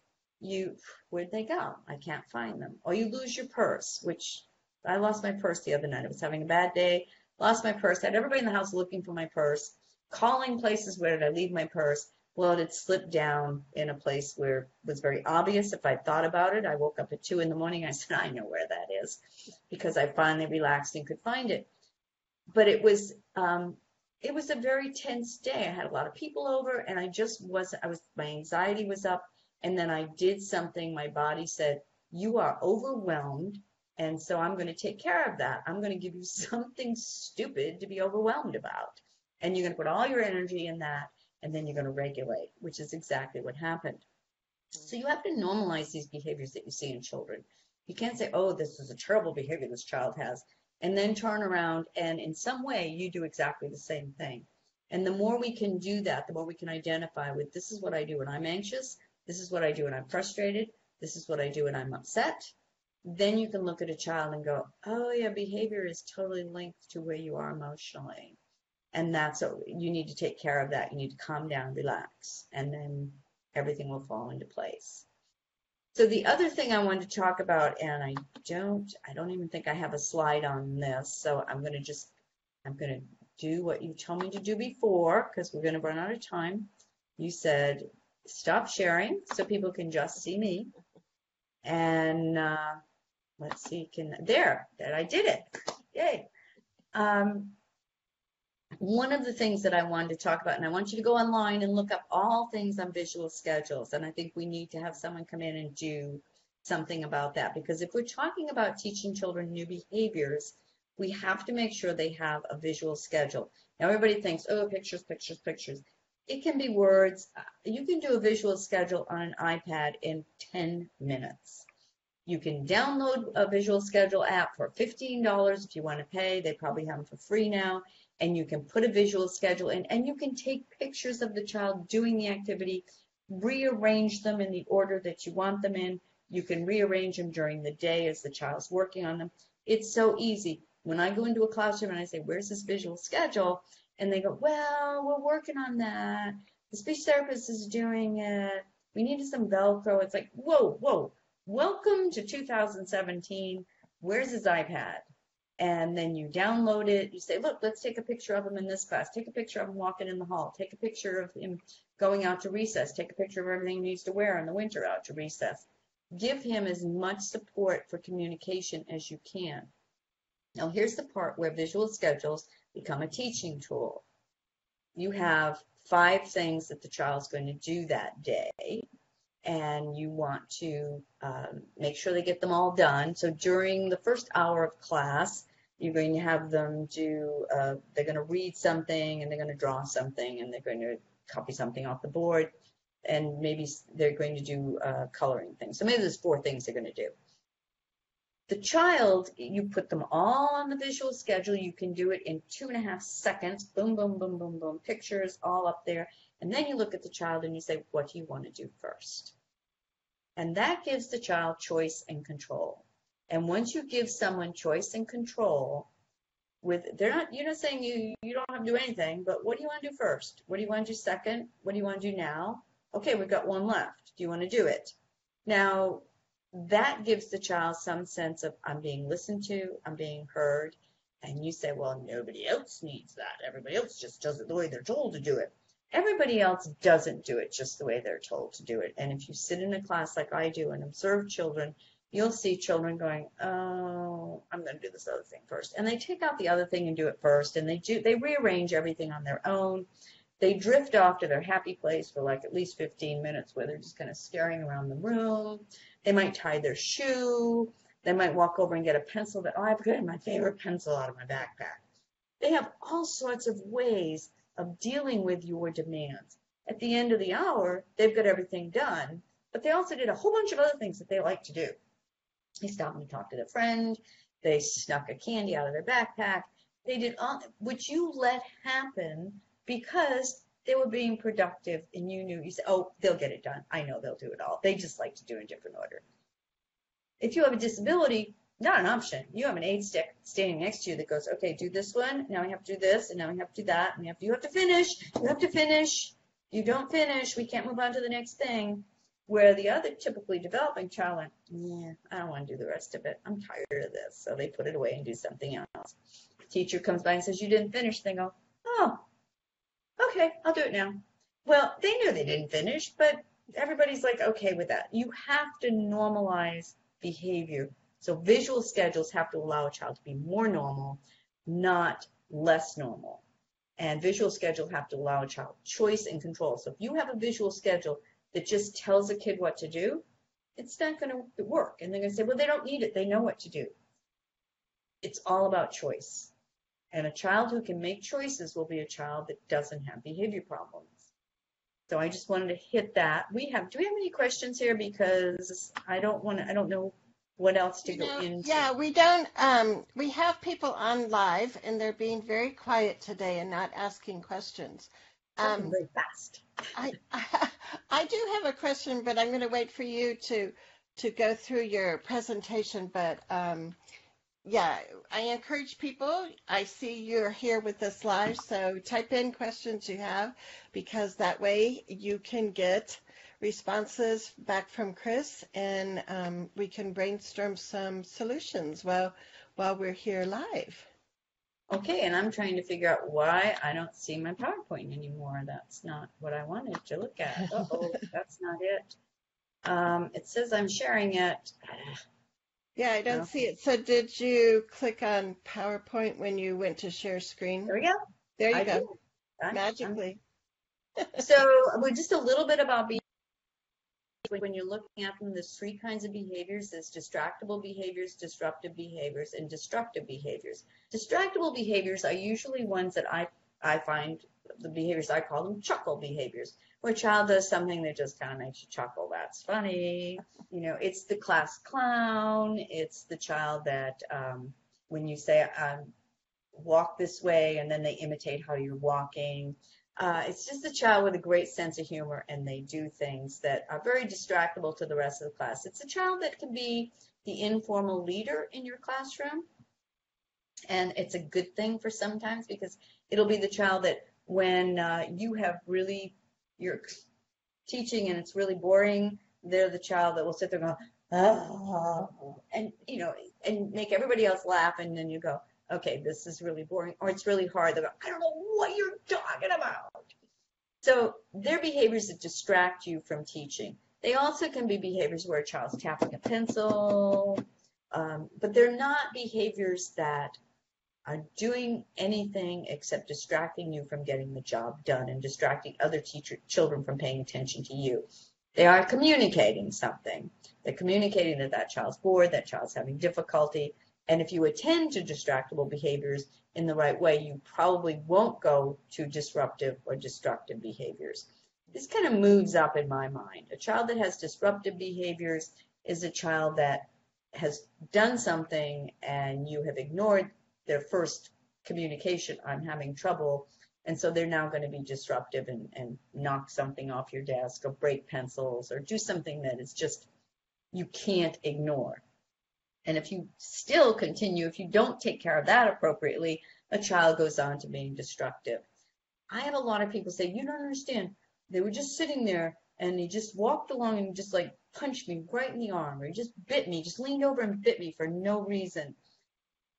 where'd they go? I can't find them. Or you lose your purse, which I lost my purse the other night. I was having a bad day, lost my purse. I had everybody in the house looking for my purse, calling places, where did I leave my purse? Well, it had slipped down in a place where it was very obvious if I thought about it. I woke up at 2 a.m. I said, I know where that is, because I finally relaxed and could find it. But it was a very tense day. I had a lot of people over, and my anxiety was up. And then I did something. My body said, you are overwhelmed, and so I'm going to take care of that. I'm going to give you something stupid to be overwhelmed about. And you're going to put all your energy in that, and then you're going to regulate, which is exactly what happened. So you have to normalize these behaviors that you see in children. You can't say, oh, this is a terrible behavior this child has, and then turn around and in some way you do exactly the same thing. And the more we can do that, the more we can identify with, this is what I do when I'm anxious, this is what I do when I'm frustrated, this is what I do when I'm upset. Then you can look at a child and go, oh yeah, behavior is totally linked to where you are emotionally. And you need to take care of that. You need to calm down, relax, and then everything will fall into place. So the other thing I wanted to talk about, and I don't even think I have a slide on this, so I'm going to do what you told me to do before, because we're going to run out of time. You said, stop sharing so people can just see me. And let's see, there, I did it. Yay. One of the things that I wanted to talk about, and I want you to go online and look up all things on visual schedules, and I think we need to have someone come in and do something about that, because if we're talking about teaching children new behaviors, we have to make sure they have a visual schedule. Now everybody thinks, oh, pictures, pictures, pictures. It can be words. You can do a visual schedule on an iPad in 10 minutes. You can download a visual schedule app for $15 if you want to pay. They probably have them for free now. And you can put a visual schedule in, and you can take pictures of the child doing the activity, rearrange them in the order that you want them in. You can rearrange them during the day as the child's working on them. It's so easy. When I go into a classroom and I say, where's this visual schedule? And they go, well, we're working on that. The speech therapist is doing it. We needed some Velcro. It's like, whoa, welcome to 2017. Where's his iPad? And then you download it. You say, look, let's take a picture of him in this class. Take a picture of him walking in the hall. Take a picture of him going out to recess. Take a picture of everything he needs to wear in the winter out to recess. Give him as much support for communication as you can. Now, here's the part where visual schedules become a teaching tool. You have 5 things that the child's going to do that day, and you want to make sure they get them all done. So during the first hour of class, you're going to have them they're going to read something, and they're going to draw something, and they're going to copy something off the board, and maybe they're going to do coloring things. So maybe there's 4 things they're going to do. The child, you put them all on the visual schedule. You can do it in 2.5 seconds. Boom, boom, boom, boom, boom. Pictures all up there. And then you look at the child and you say, what do you want to do first? And that gives the child choice and control. And once you give someone choice and control, you're not saying you don't have to do anything, but what do you want to do first? What do you want to do second? What do you want to do now? Okay, we've got one left. Do you want to do it? Now, that gives the child some sense of, I'm being listened to, I'm being heard. And you say, well, nobody else needs that. Everybody else just does it the way they're told to do it. Everybody else doesn't do it just the way they're told to do it. And if you sit in a class like I do and observe children, you'll see children going, oh, I'm going to do this other thing first. And they take out the other thing and do it first. And they rearrange everything on their own. They drift off to their happy place for like at least 15 minutes where they're just kind of staring around the room. They might tie their shoe. They might walk over and get a pencil that, oh, I've got my favorite pencil out of my backpack. They have all sorts of ways of dealing with your demands. At the end of the hour, they've got everything done, but they also did a whole bunch of other things that they like to do. They stopped and talked to their friend. They snuck a candy out of their backpack. They did all, which you let happen because they were being productive and you knew, you said, oh, they'll get it done. I know they'll do it all. They just like to do it in different order. If you have a disability, not an option. You have an aid stick standing next to you that goes, okay, do this one. Now we have to do this, and now we have to do that. And you have to finish. You have to finish. You don't finish, we can't move on to the next thing. Where the other typically developing child went, yeah, I don't want to do the rest of it. I'm tired of this. So they put it away and do something else. Teacher comes by and says, you didn't finish. They go, oh, okay, I'll do it now. Well, they knew they didn't finish, but everybody's like, okay with that. You have to normalize behavior. So visual schedules have to allow a child to be more normal, not less normal. And visual schedules have to allow a child choice and control. So if you have a visual schedule that just tells a kid what to do, it's not going to work. And they're going to say, well, they don't need it. They know what to do. It's all about choice. And a child who can make choices will be a child that doesn't have behavior problems. So I just wanted to hit that. Do we have any questions here? Because I don't know what else to go into. Yeah, we don't, we have people on live and they're being very quiet today and not asking questions. Very fast. I do have a question, but I'm going to wait for you to go through your presentation. But yeah, I encourage people. I see you're here with us live, so type in questions you have, because that way you can get responses back from Chris, and we can brainstorm some solutions while we're here live. Okay, and I'm trying to figure out why I don't see my PowerPoint anymore. That's not what I wanted to look at. Uh-oh, that's not it. It says I'm sharing it. Yeah, I don't see it. So did you click on PowerPoint when you went to share screen? There we go. There you go. Magically. So just a little bit about behavior. When you're looking at them, there's three kinds of behaviors. There's distractible behaviors, disruptive behaviors, and destructive behaviors. Distractible behaviors are usually ones that I find, the behaviors, I call them chuckle behaviors, where a child does something that just kind of makes you chuckle. That's funny. You know, it's the class clown. It's the child that when you say, walk this way, and then they imitate how you're walking. It's just a child with a great sense of humor, and they do things that are very distractible to the rest of the class. It's a child that can be the informal leader in your classroom, and it's a good thing for sometimes, because it'll be the child that when you're teaching and it's really boring, they're the child that will sit there and go, oh, and make everybody else laugh, and then you go, okay, this is really boring, or it's really hard. They go, I don't know what you're talking about. So they're behaviors that distract you from teaching. They also can be behaviors where a child's tapping a pencil, but they're not behaviors that are doing anything except distracting you from getting the job done and distracting other children from paying attention to you. They are communicating something. They're communicating that child's bored, that child's having difficulty. And if you attend to distractible behaviors in the right way, you probably won't go to disruptive or destructive behaviors. This kind of moves up in my mind. A child that has disruptive behaviors is a child that has done something and you have ignored their first communication, I'm having trouble, and so they're now going to be disruptive and knock something off your desk or break pencils or do something that is just you can't ignore. And if you still continue, if you don't take care of that appropriately, a child goes on to being destructive. I have a lot of people say, you don't understand. They were just sitting there and he just walked along and just like punched me right in the arm, or he just bit me, just leaned over and bit me for no reason.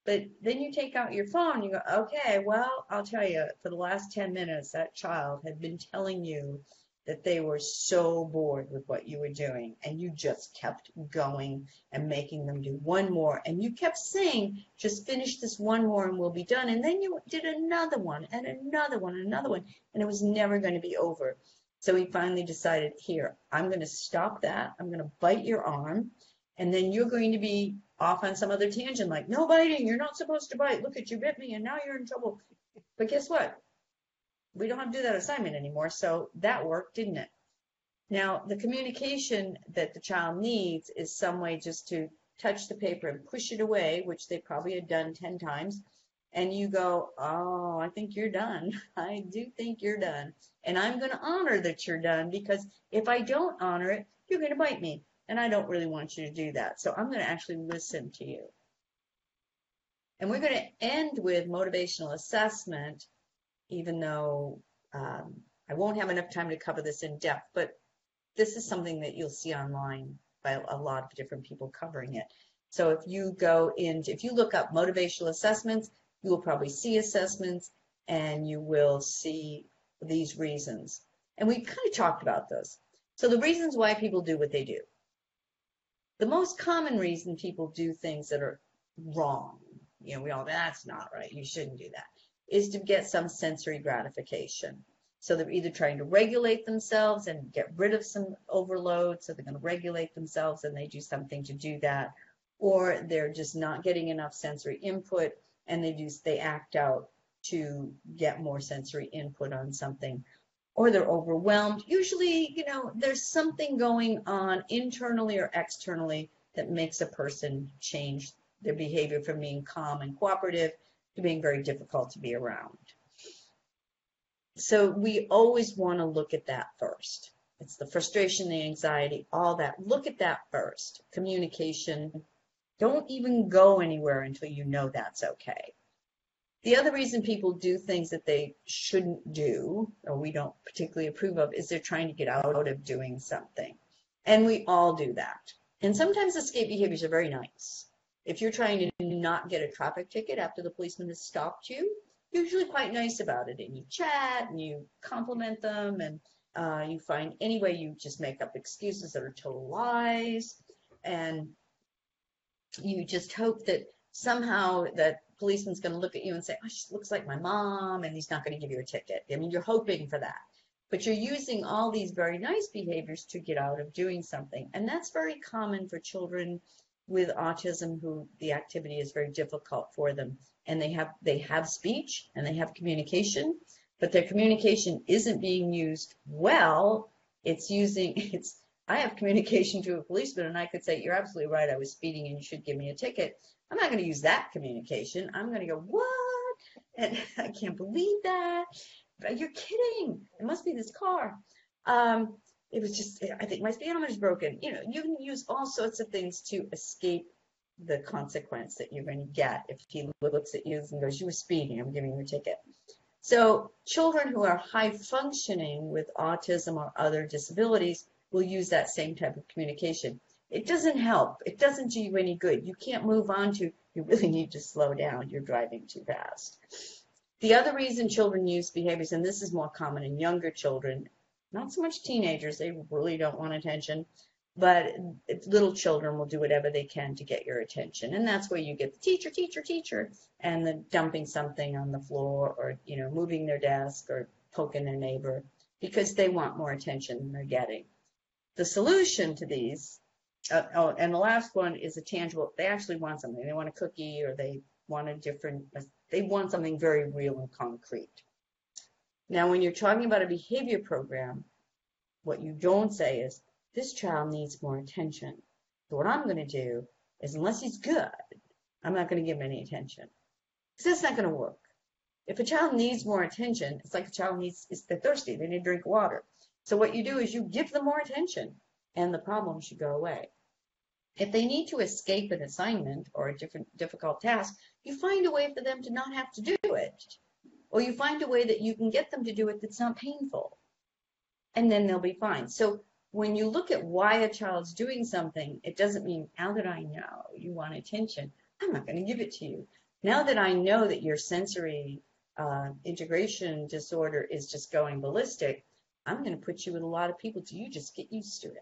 But then you take out your phone and you go, okay, well, I'll tell you, for the last 10 minutes, that child had been telling you that they were so bored with what you were doing, and you just kept going and making them do one more, and you kept saying, just finish this one more and we'll be done, and then you did another one and another one and another one, and it was never going to be over. So he finally decided, here, I'm going to stop that, I'm going to bite your arm, and then you're going to be off on some other tangent like, no biting, you're not supposed to bite, look at you bit me and now you're in trouble. But guess what? We don't have to do that assignment anymore, so that worked, didn't it? Now, the communication that the child needs is some way just to touch the paper and push it away, which they probably had done 10 times, and you go, oh, I think you're done. I do think you're done. And I'm going to honor that you're done, because if I don't honor it, you're going to bite me, and I don't really want you to do that. So I'm going to actually listen to you. And we're going to end with motivational assessment, even though I won't have enough time to cover this in depth, but this is something that you'll see online by a lot of different people covering it. So if you look up motivational assessments, you will probably see assessments, and you will see these reasons. And we kind of talked about those. So the reasons why people do what they do. The most common reason people do things that are wrong, we all, that's not right, you shouldn't do that, is to get some sensory gratification. So they're either trying to regulate themselves and get rid of some overload, so they're going to regulate themselves and they do something to do that, or they're just not getting enough sensory input and they act out to get more sensory input on something, or they're overwhelmed. Usually, there's something going on internally or externally that makes a person change their behavior from being calm and cooperative to being very difficult to be around. So we always want to look at that first. It's the frustration, the anxiety, all that. Look at that first. Communication. Don't even go anywhere until you know that's okay. The other reason people do things that they shouldn't do, or we don't particularly approve of, is they're trying to get out of doing something. And we all do that. And sometimes escape behaviors are very nice. If you're trying to not get a traffic ticket after the policeman has stopped you, you're usually quite nice about it, and you chat and you compliment them, and you find any way you just make up excuses that are total lies, and you just hope that somehow that policeman's going to look at you and say, oh, she looks like my mom, and he's not going to give you a ticket. I mean, you're hoping for that. But you're using all these very nice behaviors to get out of doing something. And that's very common for children with autism who the activity is very difficult for them. And they have speech and they have communication, but their communication isn't being used well. I have communication to a policeman, and I could say, you're absolutely right, I was speeding and you should give me a ticket. I'm not going to use that communication. I'm going to go, what? And I can't believe that. But you're kidding. It must be this car. It was just, I think my speedometer is broken. You can use all sorts of things to escape the consequence that you're going to get if he looks at you and goes, you were speeding, I'm giving you a ticket. So children who are high functioning with autism or other disabilities will use that same type of communication. It doesn't help. It doesn't do you any good. You can't move on to, you really need to slow down. You're driving too fast. The other reason children use behaviors, and this is more common in younger children, not so much teenagers, they really don't want attention, but little children will do whatever they can to get your attention. And that's where you get the teacher, teacher, teacher, and the dumping something on the floor, or, moving their desk or poking their neighbor, because they want more attention than they're getting. The solution to these, and the last one is a tangible. They actually want something. They want a cookie, or they want they want something very real and concrete. Now, when you're talking about a behavior program, what you don't say is, this child needs more attention. So what I'm going to do is, unless he's good, I'm not going to give him any attention. Because that's not going to work. If a child needs more attention, it's like a child they're thirsty, they need to drink water. So what you do is you give them more attention, and the problem should go away. If they need to escape an assignment or a difficult task, you find a way for them to not have to do it. Or you find a way that you can get them to do it that's not painful. And then they'll be fine. So when you look at why a child's doing something, it doesn't mean, now that I know you want attention, I'm not going to give it to you. Now that I know that your sensory integration disorder is just going ballistic, I'm going to put you with a lot of people till you just get used to it.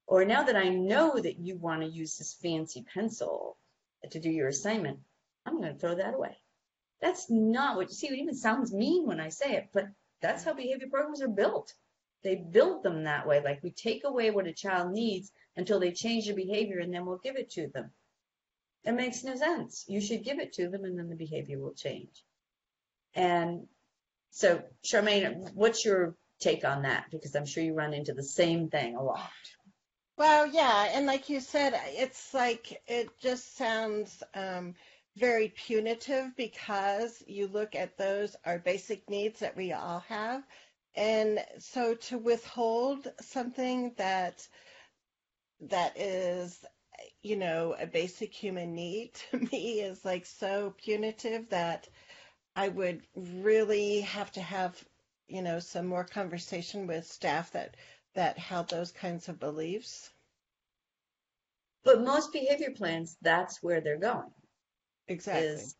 Or now that I know that you want to use this fancy pencil to do your assignment, I'm going to throw that away. That's not what you see. It even sounds mean when I say it, but that's how behavior programs are built. They build them that way. Like, we take away what a child needs until they change their behavior, and then we'll give it to them. It makes no sense. You should give it to them, and then the behavior will change. And so, Charmaine, what's your take on that? Because I'm sure you run into the same thing a lot. Well, yeah, and like you said, it's like it just sounds very punitive, because you look at those are basic needs that we all have. And so to withhold something that is, a basic human need, to me is like so punitive that I would really have to have, some more conversation with staff that held those kinds of beliefs. But most behavior plans, that's where they're going. Exactly. Is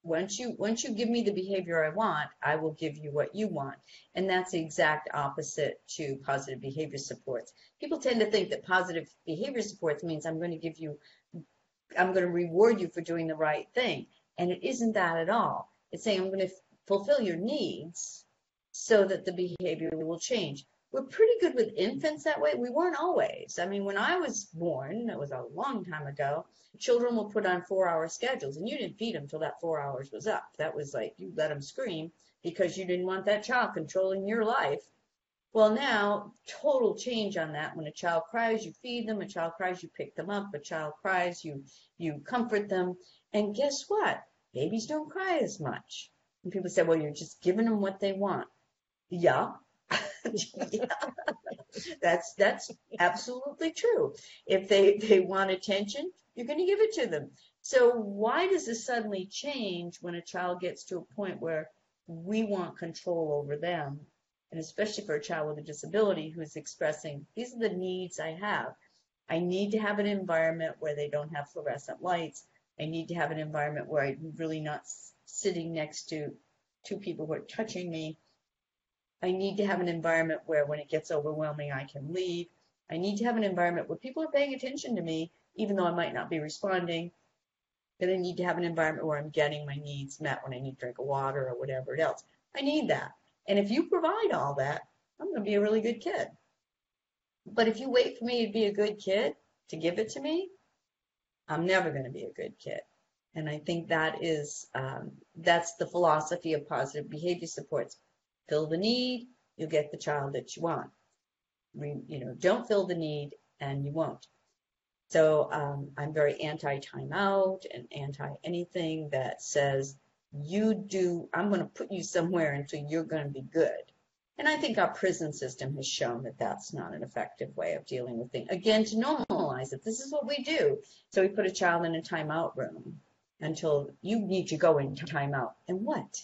once you give me the behavior I want, I will give you what you want. And that's the exact opposite to positive behavior supports. People tend to think that positive behavior supports means I'm going to reward you for doing the right thing. And it isn't that at all. It's saying I'm going to fulfill your needs so that the behavior will change. We're pretty good with infants that way. We weren't always. I mean, when I was born, that was a long time ago, children will put on 4-hour schedules, and you didn't feed them till that 4 hours was up. That was like, you let them scream because you didn't want that child controlling your life. Well, now, total change on that. When a child cries, you feed them. A child cries, you pick them up. A child cries, you comfort them. And guess what? Babies don't cry as much. And people say, well, you're just giving them what they want. Yeah. Yeah. That's absolutely true. If they want attention, you're going to give it to them. So why does this suddenly change when a child gets to a point where we want control over them? And especially for a child with a disability who's expressing, these are the needs I have. I need to have an environment where they don't have fluorescent lights. I need to have an environment where I'm really not sitting next to two people who are touching me. I need to have an environment where when it gets overwhelming, I can leave. I need to have an environment where people are paying attention to me, even though I might not be responding. But I need to have an environment where I'm getting my needs met when I need to drink of water or whatever else. I need that. And if you provide all that, I'm going to be a really good kid. But if you wait for me to be a good kid, to give it to me, I'm never going to be a good kid. And I think that's the philosophy of positive behavior supports. Fill the need, you'll get the child that you want. Don't fill the need and you won't. So I'm very anti-timeout and anti-anything that says I'm going to put you somewhere until you're going to be good. And I think our prison system has shown that that's not an effective way of dealing with things. Again, to normalize it, this is what we do. So we put a child in a timeout room until you need to go into timeout. And what?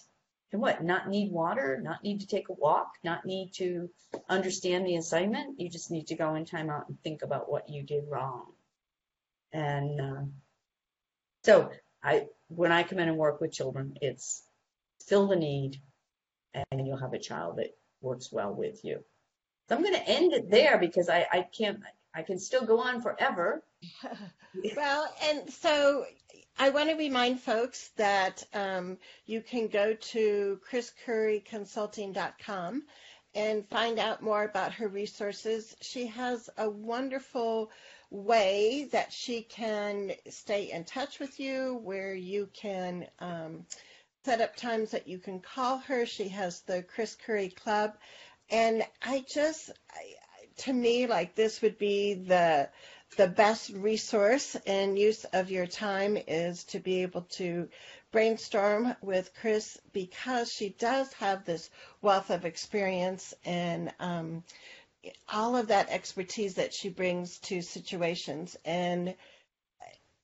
And what? Not need water, not need to take a walk, not need to understand the assignment. You just need to go in timeout and think about what you did wrong. And so when I come in and work with children, it's fill the need, and you'll have a child that works well with you. So I'm going to end it there because I can still go on forever. Well, and so I want to remind folks that you can go to chriscurryconsulting.com and find out more about her resources. She has a wonderful way that she can stay in touch with you, where you can set up times that you can call her. She has the Chris Curry Club. And to me, like, this would be the best resource and use of your time is to be able to brainstorm with Chris, because she does have this wealth of experience and all of that expertise that she brings to situations. And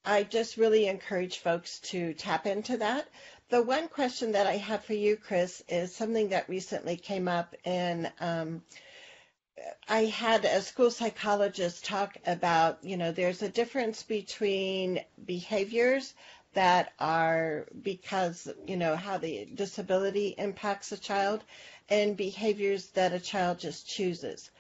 I just really encourage folks to tap into that. The one question that I have for you, Chris, is something that recently came up, and I had a school psychologist talk about, there's a difference between behaviors that are because, how the disability impacts a child, and behaviors that a child just chooses.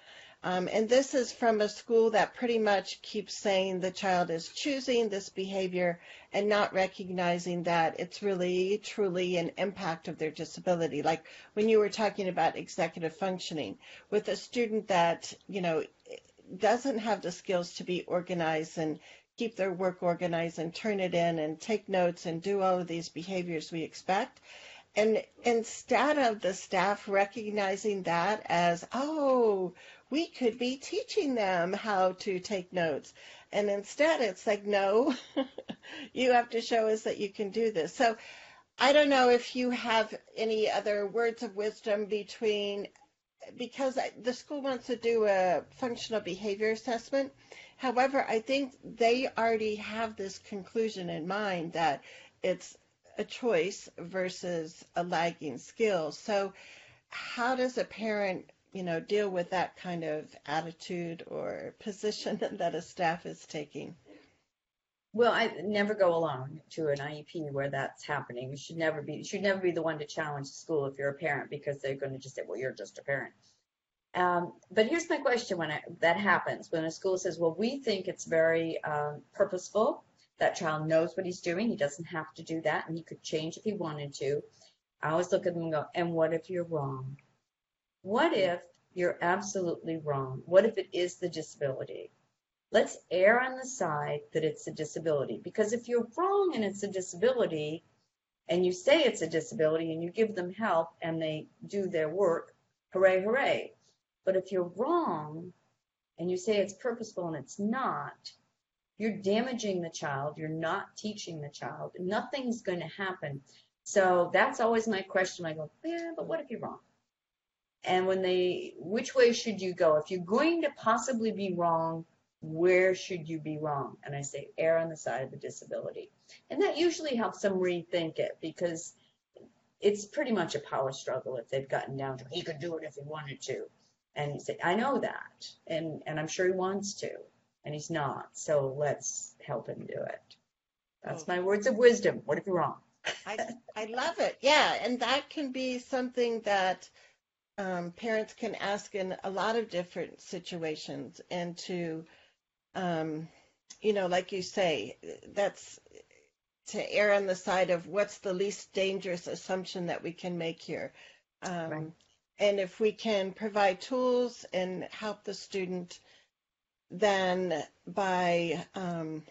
And this is from a school that pretty much keeps saying the child is choosing this behavior and not recognizing that it's really, truly an impact of their disability. Like when you were talking about executive functioning, with a student that, doesn't have the skills to be organized and keep their work organized and turn it in and take notes and do all of these behaviors we expect. And instead of the staff recognizing that as, oh, we could be teaching them how to take notes. And instead it's like, no, you have to show us that you can do this. So I don't know if you have any other words of wisdom because the school wants to do a functional behavior assessment. However, I think they already have this conclusion in mind that it's a choice versus a lagging skill. So how does a parent, deal with that kind of attitude or position that a staff is taking? Well, I never go alone to an IEP where that's happening. You should never be the one to challenge the school if you're a parent, because they're going to just say, well, you're just a parent. But here's my question when that happens, when a school says, well, we think it's very purposeful. That child knows what he's doing. He doesn't have to do that, and he could change if he wanted to. I always look at them and go, and what if you're wrong? What if you're absolutely wrong? What if it is the disability? Let's err on the side that it's a disability. Because if you're wrong and it's a disability, and you say it's a disability and you give them help and they do their work, hooray, hooray. But if you're wrong and you say it's purposeful and it's not, you're damaging the child, you're not teaching the child, nothing's going to happen. So that's always my question. I go, yeah, but what if you're wrong? And which way should you go? If you're going to possibly be wrong, where should you be wrong? And I say, err on the side of the disability. And that usually helps them rethink it, because it's pretty much a power struggle if they've gotten down to, he could do it if he wanted to. And you say, I know that. And I'm sure he wants to. And he's not. So let's help him do it. That's my words of wisdom. What if you're wrong? I love it. Yeah. And that can be something that parents can ask in a lot of different situations, and to, like you say, that's to err on the side of what's the least dangerous assumption that we can make here. Right. And if we can provide tools and help the student, then by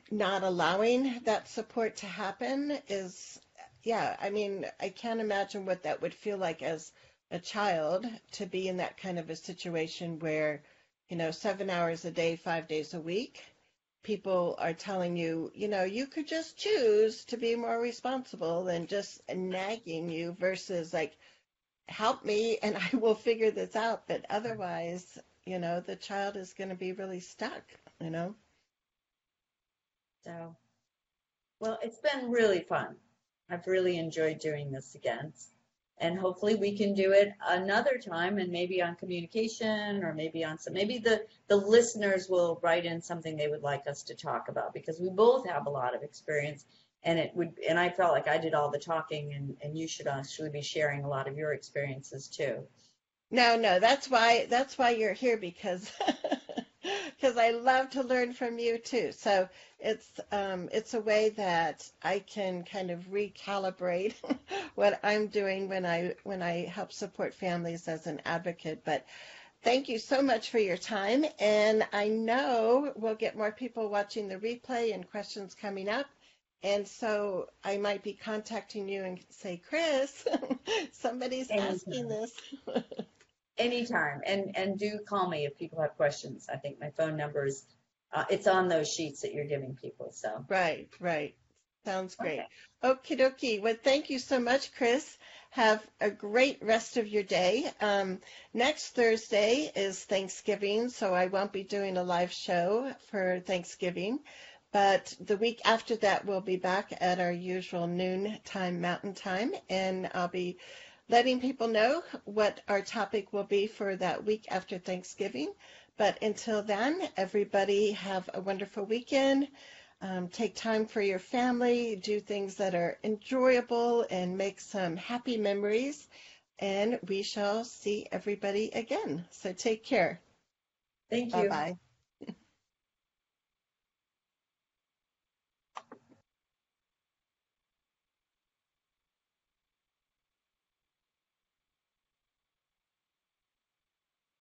not allowing that support to happen I can't imagine what that would feel like as a child, to be in that kind of a situation where, 7 hours a day, 5 days a week, people are telling you, you could just choose to be more responsible than just nagging you, versus like, help me and I will figure this out. But otherwise, the child is going to be really stuck, So, well, it's been really fun. I've really enjoyed doing this again. And hopefully we can do it another time, and maybe on communication, or maybe the listeners will write in something they would like us to talk about, because we both have a lot of experience, and I felt like I did all the talking, and you should actually be sharing a lot of your experiences too. No, that's why you're here, because I love to learn from you too. So it's a way that I can kind of recalibrate what I'm doing when I help support families as an advocate. But thank you so much for your time, and I know we'll get more people watching the replay and questions coming up. And so I might be contacting you and say, Chris, somebody's asking this. Anytime. And do call me if people have questions. I think my phone number is, it's on those sheets that you're giving people. So Right. Sounds great. Okay. Okie dokie. Well, thank you so much, Chris. Have a great rest of your day. Next Thursday is Thanksgiving, so I won't be doing a live show for Thanksgiving. But the week after that, we'll be back at our usual noon time, Mountain Time, and I'll be letting people know what our topic will be for that week after Thanksgiving. But until then, everybody have a wonderful weekend. Take time for your family, do things that are enjoyable, and make some happy memories. And we shall see everybody again. So take care. Thank you. Bye-bye.